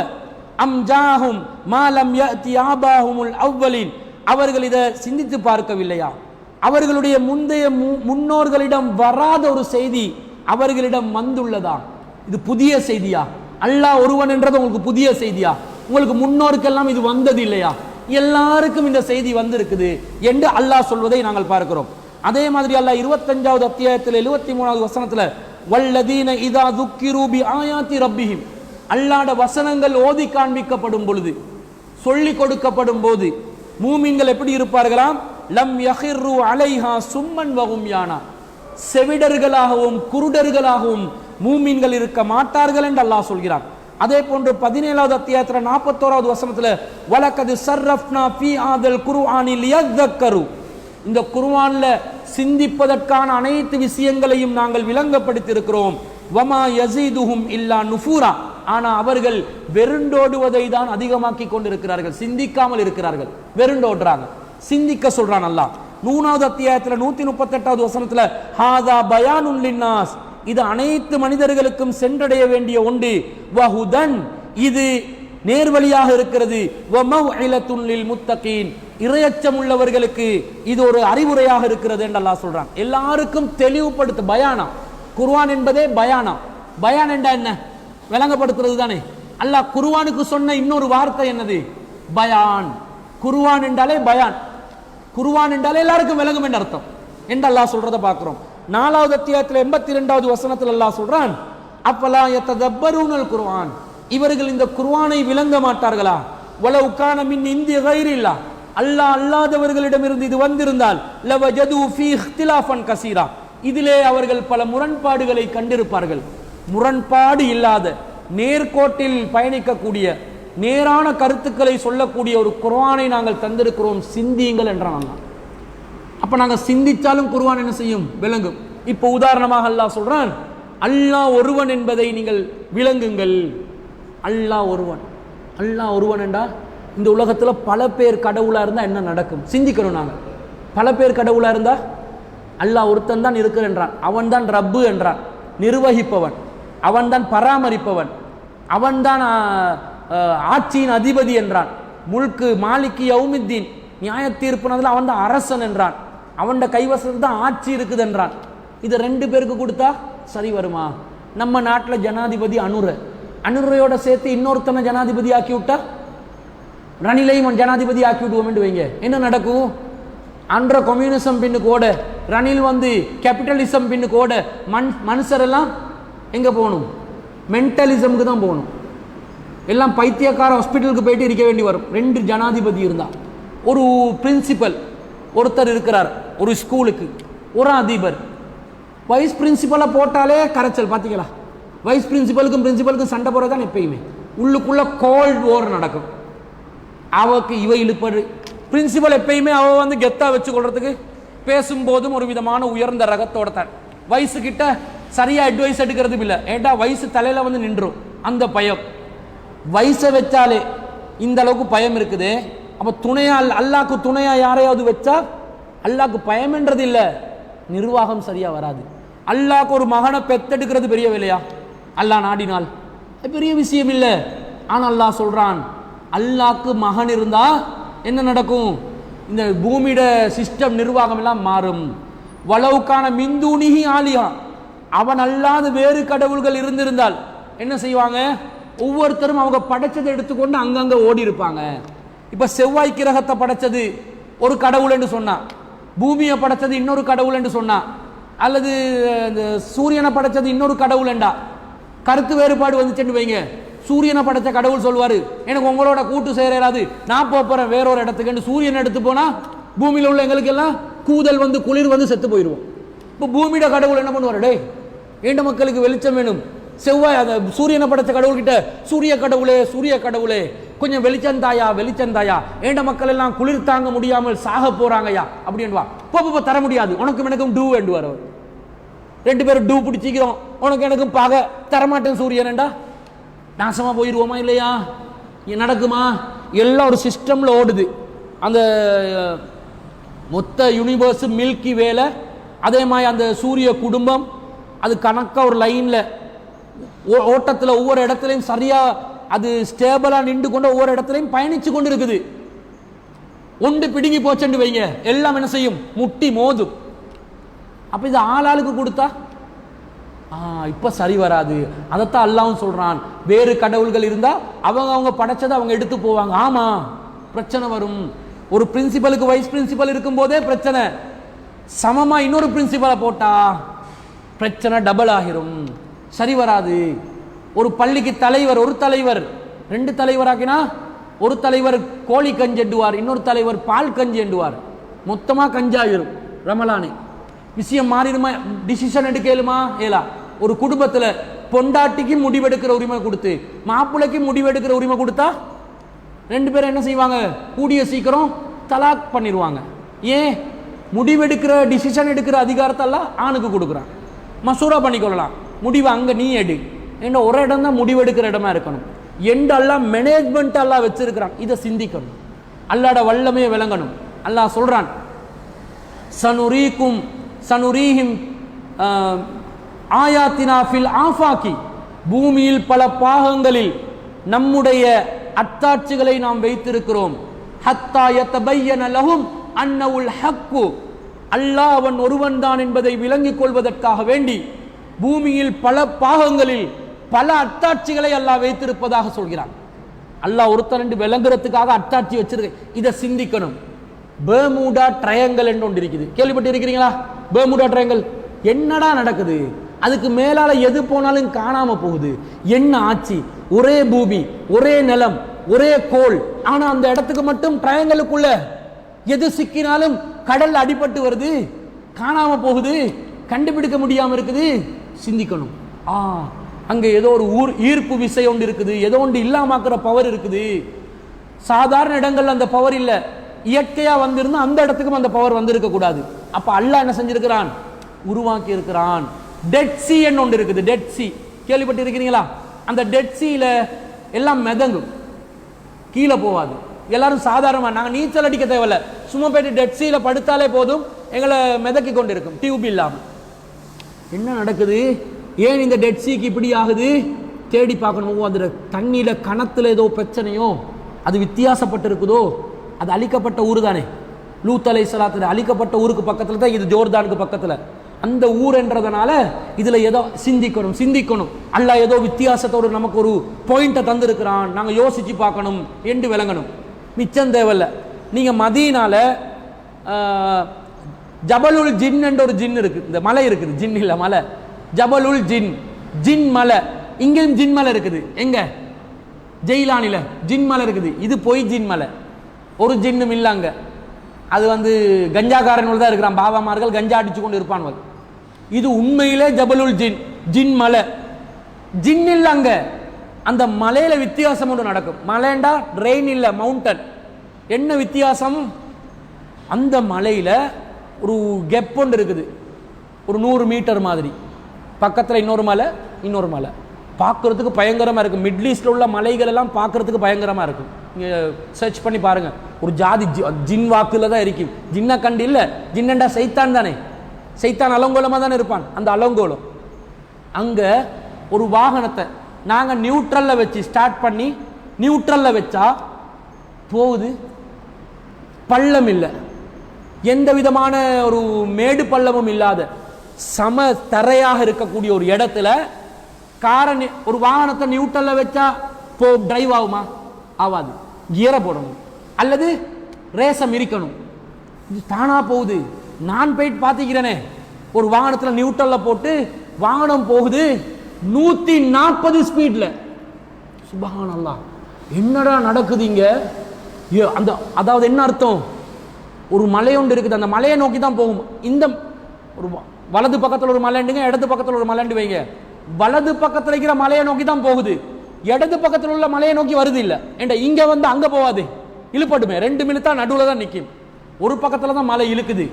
அம் ஜாஹும் மா லம் யஅதி ஆபாஹுமுல் அவ்வலின், அவர்கள் இதை சிந்தித்து பார்க்கவில்லையா? அவர்களுடைய முந்தைய முன்னோர்களிடம் வராத ஒரு செய்தி அவர்களிடம் வந்துள்ளதா? இது புதிய செய்தியா? அல்லாஹ் ஒருவன் என்றது உங்களுக்கு புதிய செய்தியா? உங்களுக்கு முன்னோருக்கெல்லாம் இது வந்தது இல்லையா? எல்லாருக்கும் இந்த செய்தி வந்திருக்குது என்று அல்லாஹ் சொல்வதை நாங்கள் பார்க்கிறோம். அதே மாதிரி அல்லாஹ் 25வது அத்தியாயத்தில் 73வது வசனத்துல, வல்லதீன இதா துக்கிரு பி ஆயாத்தி ரப்பிஹிம், அல்லாஹ்ட வசனங்கள் ஓதி காண்பிக்கப்படும் பொழுது, சொல்லி கொடுக்கப்படும் போது மூமின்கள் எப்படி இருப்பார்களாம்? லம் யஹிரு அலைஹா சும்மன் வஹும் யானா, செவிடர்களாகவும் குருடர்களாகவும் மூமின்கள் இருக்க மாட்டார்கள் என்று அல்லாஹ் சொல்கிறார். அதே போன்று 17வது அத்தியாயத்தில் 41வது வசனத்துல, வலகது சர்ரஃப்னா ஃபீ ஆதல் குர்ஆனி லியذكரு, இந்த குர்ஆன்ல சிந்திப்பதற்கான அனைத்து விஷயங்களையும் நாங்கள் விளங்கப்படுத்தி இருக்கிறோம். வமா யஸீதுஹும் இல்லா நுஃபூரா, ஆனா அவர்கள் வெருண்டோடுவதை தான் அதிகமாக்கி கொண்டிருக்கிறார்கள், சிந்திக்காமல் இருக்கிறார்கள், வெருண்டோடுறாங்க. சிந்திக்க சொல்றான் அல்லாஹ். 3வது அத்தியாயத்தில் 138வது வசனத்துல, ஹாதா பயானுன் லின்னாஸ், இது அனைத்து மனிதர்களுக்கும் சென்றடைய வேண்டிய ஒன்று. வஹுதன், இது நேர்வழியாக இருக்கிறது. வமவ்இலத்துன் லில் முத்தகீன், இறையச்சம் உள்ளவர்களுக்கு இது ஒரு அறிவுரையாக இருக்கிறது என்று அல்லாஹ் சொல்றான். எல்லாருக்கும் தெளிவுபடுத்த பயானா. குர்ஆன் என்பதே பயானா. பயான் என்றா என்ன? விளங்கப்படுத்துறது தானே. அல்லாஹ் குர்ஆனுக்கு சொன்ன இன்னொரு வார்த்தை என்னது? பயான். குர்ஆன் என்றாலே பயான், குர்ஆன் என்றாலே எல்லாருக்கும் விளங்கும் என்ற அர்த்தம் என்று அல்லாஹ் சொல்றதை பார்க்கிறோம். 4வது அத்தியாயத்தில் 82வது வசனத்தில் அல்லாஹ் சொல்றான், அஃபலா யததப்பரூனல் குர்ஆன், இவர்கள் இந்த குர்ஆனை விளங்க மாட்டார்களா? வலவ் கான மின் இந்தி கைரில்லா, அல்லாஹ் அல்லாதவர்களிடமிருந்து இது வந்திருந்தால் லவஜது ஃபீ இக்திலாஃபன் கஸீரா, இதிலே அவர்கள் பல முரண்பாடுகளை கண்டிருப்பார்கள். முரண்பாடு இல்லாத நேர்கோட்டில் பயணிக்கக்கூடிய நேரான கருத்துக்களை சொல்லக்கூடிய ஒரு குர்ஆனை நாங்கள் தந்திருக்கிறோம், சிந்தியுங்கள் என்றான் அல்லாஹ். அப்ப நாங்கள் சிந்திச்சாலும் குர்ஆன் என்ன செய்யும்? விளங்கும். இப்போ உதாரணமாக அல்லாஹ் சொல்றான், அல்லாஹ் ஒருவன் என்பதை நீங்கள் விளங்குங்கள். அல்லாஹ் ஒருவன், அல்லாஹ் ஒருவன் என்றா இந்த உலகத்துல பல பேர் கடவுளா இருந்தா என்ன நடக்கும்? சிந்திக்கணும். நாங்கள் பல பேர் கடவுளா இருந்தா அல்லாஹ் ஒருத்தன் தான் இருக்கிறான், அவன் தான் ரப்பு என்றான், நிர்வகிப்பவன், அவன் தான் பராமரிப்பவன், அவன் தான் ஆட்சியின் அதிபதி என்றான், முல்கு மாலிகி யௌமித்தீன், நியாய தீர்ப்புனதுல அவன் தான் அரசன் என்றான், அவன் கைவசத்தில் தான் ஆட்சி இருக்குது என்றான். இது 2 பேருக்கு கொடுத்தா சரி வருமா? நம்ம நாட்டில் ஜனாதிபதி அனுரையோட சேர்த்து இன்னொருத்தனை ஜனாதிபதி ஆக்கி விட்டா, ரணிலையும் ஜனாதிபதி ஆக்கி விடுவோம் என்று வைங்க, என்ன நடக்கும்? அன்ற கம்யூனிசம் பின்னுக்கு ஓட, ரணில் வந்து கேபிட்டலிசம் பின்னுக்கு ஓட, மனுஷரெல்லாம் எங்க போகணும்? மென்டலிசமுக்கு தான் போகணும். எல்லாம் பைத்தியக்கார ஹாஸ்பிட்டலுக்கு போயிட்டு இருக்க வேண்டி வரும். 2 ஜனாதிபதி இருந்தா, ஒரு பிரின்சிபல் ஒருத்தர் இருக்கிறார் ஒரு ஸ்கூலுக்கு, ஒரு அதிபர். வைஸ் பிரின்சிபலை போட்டாலே கரைச்சல். பார்த்தீங்களா, வைஸ் பிரின்சிபலுக்கும் சண்டை போகிறது தான் எப்பயுமே. உள்ளுக்குள்ள கோல்ட் வார் நடக்கும். அவக்கு இவ இழுப்பது. பிரின்சிபல் எப்பயுமே அவ வந்து கெத்தா வச்சு கொள்றதுக்கு பேசும்போதும் ஒரு விதமான உயர்ந்த ரகத்தோட தான். வயசு கிட்ட சரியா அட்வைஸ் எடுக்கிறதும் இல்லை. ஏண்டா வயசு தலையில வந்து நின்றும். அந்த பயம் வயசை வச்சாலே இந்த அளவுக்கு பயம் இருக்குது. அப்ப துணையா அல்லாஹ்க்கு துணையா யாரையாவது வச்சா அல்லாஹ்க்கு பயம்ன்றது இல்லை, நிர்வாகம் சரியா வராது. அல்லாஹ்க்கு ஒரு மகனை பெத்தெடுக்கிறது பெரிய வேலையா? அல்லாஹ் நாடினால் பெரிய விஷயம் இல்லை. ஆனா அல்லாஹ் சொல்றான், அல்லாஹ்க்கு மகன் இருந்தா என்ன நடக்கும்? இந்த பூமியோட சிஸ்டம் நிர்வாகம் எல்லாம் மாறும். வலவுக்கான மிந்தூனிஹி ஆலியா, அவன் அல்லாத வேறு கடவுள்கள் இருந்திருந்தால் என்ன செய்வாங்க? ஒவ்வொருத்தரும் அவங்க படைச்சதை எடுத்துக்கொண்டு அங்கங்க ஓடி இருப்பாங்க. இப்ப செவ்வாய் கிரகத்தை படைச்சது ஒரு கடவுள் என்று சொன்னா, பூமியை படைச்சது இன்னொரு கடவுள் என்று சொன்னா, அல்லது சூரியனை படைச்சது இன்னொரு கடவுள் என்றா கருத்து வேறுபாடு வந்துச்சுன்னு வைங்க. சூரியனை படைச்ச கடவுள் சொல்வாரு, எனக்கு உங்களோட கூட்டு சேராது, நான் போறேன் வேறொரு இடத்துக்கு. சூரியன் எடுத்து போனா பூமியில உள்ள எங்களுக்கு எல்லாம் கூதல் வந்து குளிர் வந்து செத்து போயிடுவோம். இப்போ பூமியோட கடவுள் என்ன பண்ணுவாரு? டே ஏண்ட மக்களுக்கு வெளிச்சம் வேணும். செவ்வாய் அந்த சூரியனை படைச்ச கடவுள் கிட்ட, சூரிய கடவுளே கொஞ்சம் வெளிச்சந்தாயா ஏண்ட மக்கள் எல்லாம் குளிர் தாங்க முடியாமல் சாக போறாங்கயா அப்படின்வா. போ தர முடியாது, உனக்கும் எனக்கும் டூ வேண்டுவார் அவர். 2 பேரும் டூ பிடிச்சிக்கிறோம், உனக்கு எனக்கும் பாக தரமாட்டேன் சூரியன்டா. நாசமா போயிடுவோமா இல்லையா? நடக்குமா? எல்லாம் ஒரு சிஸ்டம்ல ஓடுது. அந்த மொத்த யூனிவர்ஸ் மில்கி வேல, அதே மாதிரி அந்த சூரிய குடும்பம் அது கணக்கா ஒரு லைன்ல ஓட்டத்தில் ஒவ்வொரு இடத்துலையும் சரியா அது ஸ்டேபிளா நின்று கொண்டு ஒவ்வொரு இடத்துலையும் பயணிச்சு கொண்டு இருக்குது. ஒன்று பிடுங்கி போச்சுன்னு வைங்க, எல்லாம் என்ன செய்யும்? முட்டி மோதும். அப்ப இது ஆளாளுக்கு கொடுத்தா இப்ப சரி வராது. அதைத்தான் அல்லாஹ்வும் சொல்றான், வேறு கடவுள்கள் இருந்தா அவங்க படைச்சதை அவங்க எடுத்து போவாங்க. ஆமா, பிரச்சனை வரும். ஒரு பிரின்சிபலுக்கு வைஸ் பிரின்சிபல் இருக்கும் போதே பிரச்சனை, சமமா இன்னொரு பிரின்சிபலை போட்டா பிரச்சனை டபுள் ஆகிரும், சரி வராது. ஒரு பள்ளிக்கு தலைவர், ஒரு தலைவர் 2 தலைவராக்கினா ஒரு தலைவர் கோழி கஞ்சி எண்டுவார், இன்னொரு தலைவர் பால் கஞ்சி எண்டுவார், மொத்தமா கஞ்சாயிரும். ரமலானே விஷயம் மாறிடுமா? டிசிஷன் எடுக்கலுமா? ஏலா. ஒரு குடும்பத்துல பொண்டாட்டிக்கு முடிவெடுக்கிற உரிமை கொடுத்து மாப்பிள்ளைக்கு முடிவெடுக்கிற உரிமை கொடுத்தா 2 பேரும் என்ன செய்வாங்க? கூடிய சீக்கிரம் தலாக் பண்ணிடுவாங்க. ஏன்? முடிவெடுக்கிற டிசிஷன் எடுக்கிற அதிகாரத்தெல்லாம் ஆணுக்கு கொடுக்குறான். மசூரா பண்ணிக்கொள்ளலாம், முடிவு அங்க நீ எடு. ஏன்னா ஒரு இடம் தான் முடிவெடுக்கிற இடமா இருக்கணும். எண்டெல்லாம் மேனேஜ்மெண்ட் எல்லாம் வச்சிருக்கிறான். இதை சிந்திக்கணும், அல்லாட வல்லமையை விளங்கணும். அல்லாஹ் சொல்றான், சனுரீஹிம் ஆயாத்தினா ஃபில் ஆஃபாகி, பூமியில் பல பாகங்களில் நம்முடைய அத்தாட்சிகளை நாம் வைத்திருக்கிறோம். ஹத்தா யதபய்யன லஹும் அன்னவுல் ஹக்கு, அல்லாஹ் அவன் ஒருவன் தான் என்பதை விளங்கிக் கொள்வதற்காக வேண்டி பூமியில் பல பாகங்களில் பல அத்தாட்சிகளை அல்லாஹ் வைத்திருப்பதாக சொல்கிறான். அல்லாஹ் ஒருத்தன் என்று விளங்குறதுக்காக அத்தாட்சி வச்சிருக்க. இதை சிந்திக்கணும். பெர்முடா ட்ரையாங்கிள் என்று ஒன்று இருக்குது, கேள்விப்பட்டு இருக்கிறீங்களா? பெர்முடா ட்ரையாங்கிள் என்னடா நடக்குது? அதுக்கு மேலால எது போனாலும் காணாம போகுது. என்ன ஆட்சி? ஒரே பூமி, ஒரே நிலம், ஒரே கோள். ஆனா அந்த இடத்துக்கு மட்டும் ட்ரையாங்கிளுக்குள்ள எது சிக்கினாலும் கடல் அடிபட்டு வருது, காணாம போகுது, கண்டுபிடிக்க முடியாம இருக்குது. சிந்திக்கணும். அங்க ஏதோ ஒரு ஈர்ப்பு விசை ஒன்று இருக்குது, ஏதோ ஒன்று இல்லாமக்கிற பவர் இருக்குது. சாதாரண இடங்கள்ல அந்த பவர் இல்ல, இயற்கையா வந்திருந்தா அந்த இடத்துக்கும் அந்த பவர் வந்திருக்க கூடாது. அப்ப அல்லாஹ் என்ன செஞ்சிருக்கிறான்? உருவாக்கி இருக்கிறான். டெட் சி என்று ஒன்று இருக்குது. டெட் சி கேள்விப்பட்டு இருக்கிறீங்களா? அந்த டெட் சீல எல்லாம் மிதங்கும், கீழே போவாது. எல்லாரும் சாதாரணமா நாங்க நீச்சல் அடிக்க தேவையில்ல, சும்மா போயிட்டு டெட் சீல படுத்தாலே போதும், எங்களை மிதக்கி கொண்டு இருக்கும் டியூப் இல்லாம. என்ன நடக்குது? ஏன் இந்த டெட் சீக்கு இப்படி ஆகுது? தேடி பார்க்கணும். அந்த தண்ணியில கணத்துல ஏதோ பிரச்சனையோ, அது வித்தியாசப்பட்டு இருக்குதோ. அது அழிக்கப்பட்ட ஊர் தானே, லூத் அலைஹிஸ்ஸலாத்து அழிக்கப்பட்ட ஊருக்கு பக்கத்துல தான் இது, ஜோர்தானுக்கு பக்கத்துல. அந்த ஊர் என்றதுனால இதுல ஏதோ சிந்திக்கணும். அல்லாஹ் ஏதோ வித்தியாசத்தோடு நமக்கு ஒரு பாயிண்ட்டை தந்திருக்கிறான், நாங்க யோசிச்சு பார்க்கணும் என்று விளங்கணும். மிச்சம் தேவையில்ல. நீங்க மதீனால ஜபலுல் ஜின் என்ற ஒரு ஜின் இருக்கு, இந்த மலை இருக்குது, ஜின் இல்ல மலை, ஜபலுல் ஜின், ஜின் மலை. இங்கேயும் ஜின் மலை இருக்குது. எங்க? ஜெயிலானில ஜின் மலை இருக்குது. இது பொய் ஜின் மலை, ஒரு ஜின்னும் இல்லைங்க. அது கஞ்சாக்காரன் தான் இருக்கிறான், பாபாமார்கள் கஞ்சா அடிச்சு கொண்டு இருப்பான்கள். இது உண்மையிலே ஜபலுல் ஜின், ஜின் மலை. ஜின் இல்லைங்க, அந்த மலையில வித்தியாசம் ஒன்று நடக்கும். மலைண்டா ரெயின் இல்லை, மவுண்டன். என்ன வித்தியாசம்? அந்த மலையில ஒரு கெப் ஒன்று இருக்குது, ஒரு 100 மீட்டர் மாதிரி. பக்கத்தில் இன்னொரு மலை, இன்னொரு மலை. பார்க்கறதுக்கு பயங்கரமாக இருக்கும். மிடில் ஈஸ்டில் உள்ள மலைகள் எல்லாம் பார்க்கறதுக்கு பயங்கரமாக இருக்கும். நீங்கள் சர்ச் பண்ணி பாருங்க. ஒரு ஜாதி ஜின் வாக்குல தான் இருக்கும். ஜின்ன கண்டு இல்லை, ஜின்னண்டா சைத்தான் தானே, சைத்தான் அலங்கோலமாக தானே இருப்பான். அந்த அலங்கோலம் அங்கே ஒரு வாகனத்தை நாங்கள் நியூட்ரலில் வச்சு ஸ்டார்ட் பண்ணி நியூட்ரலில் வச்சா போகுது. பள்ளம் இல்லை, எந்த விதமான ஒரு மேடு பள்ளமும் இல்லாத சம தரையாக இருக்கக்கூடிய ஒரு இடத்துல காரை ஒரு வாகனத்தை நியூட்ரலில் வச்சா டிரைவ் ஆகுமா? ஆகாது. கியரை போடணும் அல்லது ரேசம் இருக்கணும். இது தானா போகுது. நான் போயிட்டு பார்த்துக்கிறேனே, ஒரு வாகனத்தில் நியூட்ரலில் போட்டு வாகனம் போகுது 140 ஸ்பீட்ல. சுப்ஹானல்லாஹ், என்னடா நடக்குது இங்க? அந்த அதாவது என்ன அர்த்தம்? ஒரு மலை ஒன்று இருக்குது, அந்த மலையை நோக்கி தான் போகும். இந்த ஒரு வலது பக்கத்தில் ஒரு மலைண்டுங்க, இடது பக்கத்தில் ஒரு மலைண்டு வைங்க. வலது பக்கத்தில் இருக்கிற மலையை நோக்கி தான் போகுது, இடது பக்கத்தில் உள்ள மலையை நோக்கி வருது இல்லை. ஏண்டா இங்க அங்க போவாது, இழுப்பட்டுமே. 2 மினிட்டா நடுவில் தான் நிற்கும். ஒரு பக்கத்தில் தான் மலை இழுக்குது.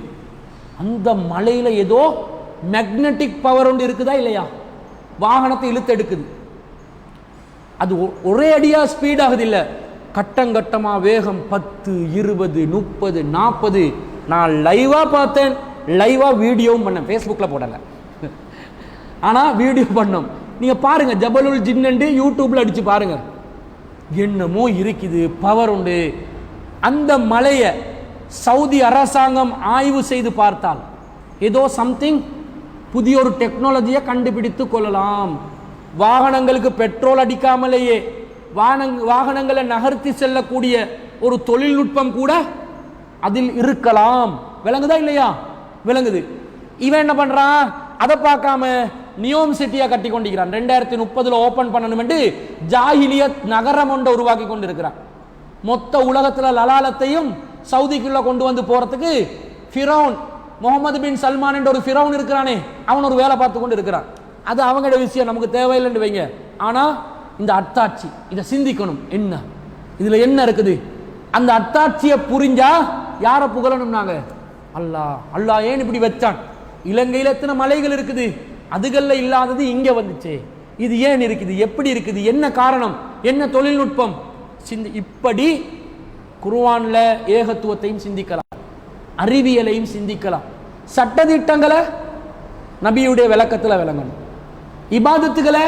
அந்த மலையில ஏதோ மேக்னெட்டிக் பவர் ஒன்று இருக்குதா இல்லையா? வாகனத்தை இழுத்து எடுக்குது. அது ஒரே அடியா ஸ்பீட் ஆகுது இல்ல, கட்டங்கட்டமா வேகம் 10, 20, 30, 40. நான் லைவா பார்த்தேன், லைவா வீடியோவும் பண்ணேன். ஃபேஸ்புக்கில் போடலை, ஆனால் வீடியோ பண்ணோம். நீங்கள் பாருங்க, ஜபலுல் ஜின்னு யூடியூப்ல அடிச்சு பாருங்க. என்னமோ இருக்குது, பவர் உண்டு. அந்த மலையை சவுதி அரசாங்கம் ஆய்வு செய்து பார்த்தால் ஏதோ சம்திங் புதிய ஒரு டெக்னாலஜியை கண்டுபிடித்து கொள்ளலாம். வாகனங்களுக்கு பெட்ரோல் அடிக்காமலேயே வாகனங்களை நகர்த்தி செல்லக்கூடிய ஒரு தொழில்நுட்பம் கூட அதில் இருக்கலாம். விளங்குதா இல்லையா? விளங்குது. இவன் என்ன பண்றான்? அதை பார்க்காம நியோம் சிட்டியா கட்டி கொண்டிருக்கிறான். 2030 ஓபன் பண்ணணும் ஜாஹிலியத் நகரம் ஒன்றை உருவாக்கி கொண்டிருக்கிறான். மொத்த உலகத்துல லலாலத்தையும் சவுதிக்குள்ள கொண்டு வந்து போறதுக்கு ஃபிரௌன் முகமது பின் சல்மான் என்ற ஒரு ஃபிரௌன் இருக்கிறானே, அவன் ஒரு வேலை பார்த்து கொண்டு இருக்கிறான். அது அவங்களோட விஷயம், நமக்கு தேவையில்லைன்னு வைங்க. ஆனா இந்த அத்தாட்சி, இதை சிந்திக்கணும். என்ன இதுல என்ன இருக்குது? அந்த அத்தாட்சியை புரிஞ்சா யாரை புகழணும்? நாங்க அல்லாஹ். அல்லாஹ் ஏன் இப்படி வச்சான்? இலங்கையில் எத்தனை மலைகள் இருக்குது, அதுகள்ல இல்லாதது இங்க வந்துச்சு. இது ஏன் இருக்குது? எப்படி இருக்குது? என்ன காரணம்? என்ன தொழில்நுட்பம்? இப்படி குர்ஆன்ல ஏகத்துவத்தையும் சிந்திக்கலாம், அறிவியலையும் சிந்திக்கலாம். சட்டதிட்டங்களை நபியுடைய விளக்கத்தில் விளங்கணும். இபாதத்துகளை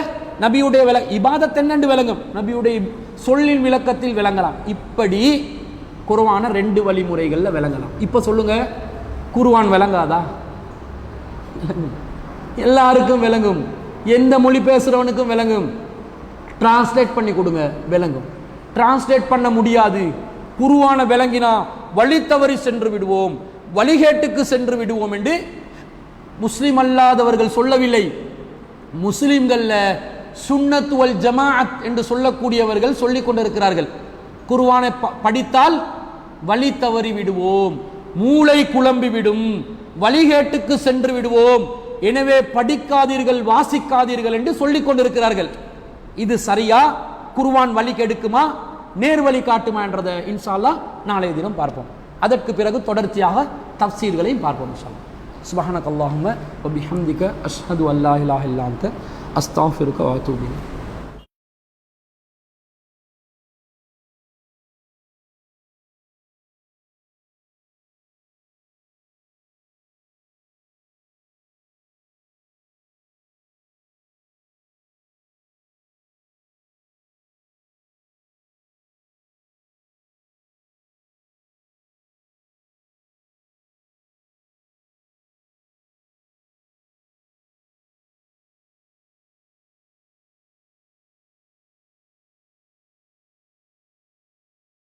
நபியுடைய இபாதத் என்னென்று விளங்கும், நபியுடைய சொல்லின் விளக்கத்தில் விளங்கலாம். இப்படி குர்ஆன 2 வழிமுறைகள்ல விளங்கலாம். இப்ப சொல்லுங்க, குர்ஆன் விளங்காதா? எல்லாருக்கும் விளங்கும், எந்த மொழி பேசுறவனுக்கும் விளங்கும். டிரான்ஸ்லேட் பண்ணி கொடுங்க, விளங்கும். டிரான்ஸ்லேட் பண்ண முடியாது. குர்ஆன விளங்கினா வழி தவறி சென்று விடுவோம், வழிகேட்டுக்கு சென்று விடுவோம் என்று முஸ்லிம் அல்லாதவர்கள் சொல்லவில்லை. முஸ்லிம்கள்ல சுன்னத் வல் ஜமாஅத் என்று சொல்லக்கூடியவர்கள் சொல்லிக் கொண்டிருக்கிறார்கள். குர்ஆனை படித்தால் வழி தவறி விடுவோம், மூளை குழம்பி விடும், வழிகேட்டுக்கு சென்று விடுவோம், எனவே படிக்காதீர்கள், வாசிக்காதீர்கள் என்று சொல்லிக் கொண்டிருக்கிறார்கள். இது சரியா? குர்ஆன் வழி கெடுக்குமா, நேர் வழி காட்டுமா என்றதை இன்ஷா அல்லாஹ் நாளைய தினம் பார்ப்போம். அதற்கு பிறகு தொடர்ச்சியாக தஃப்சீர்களையும் பார்ப்போம் இன்ஷா அல்லாஹ். சுப்ஹானக அல்லாஹும்ம வ பிஹம்திக அஷ்ஹது அல்லா இலாஹா இல்லா அன்த அஸ்தக்ஃபிருக வ அத்தூபு இலைக்.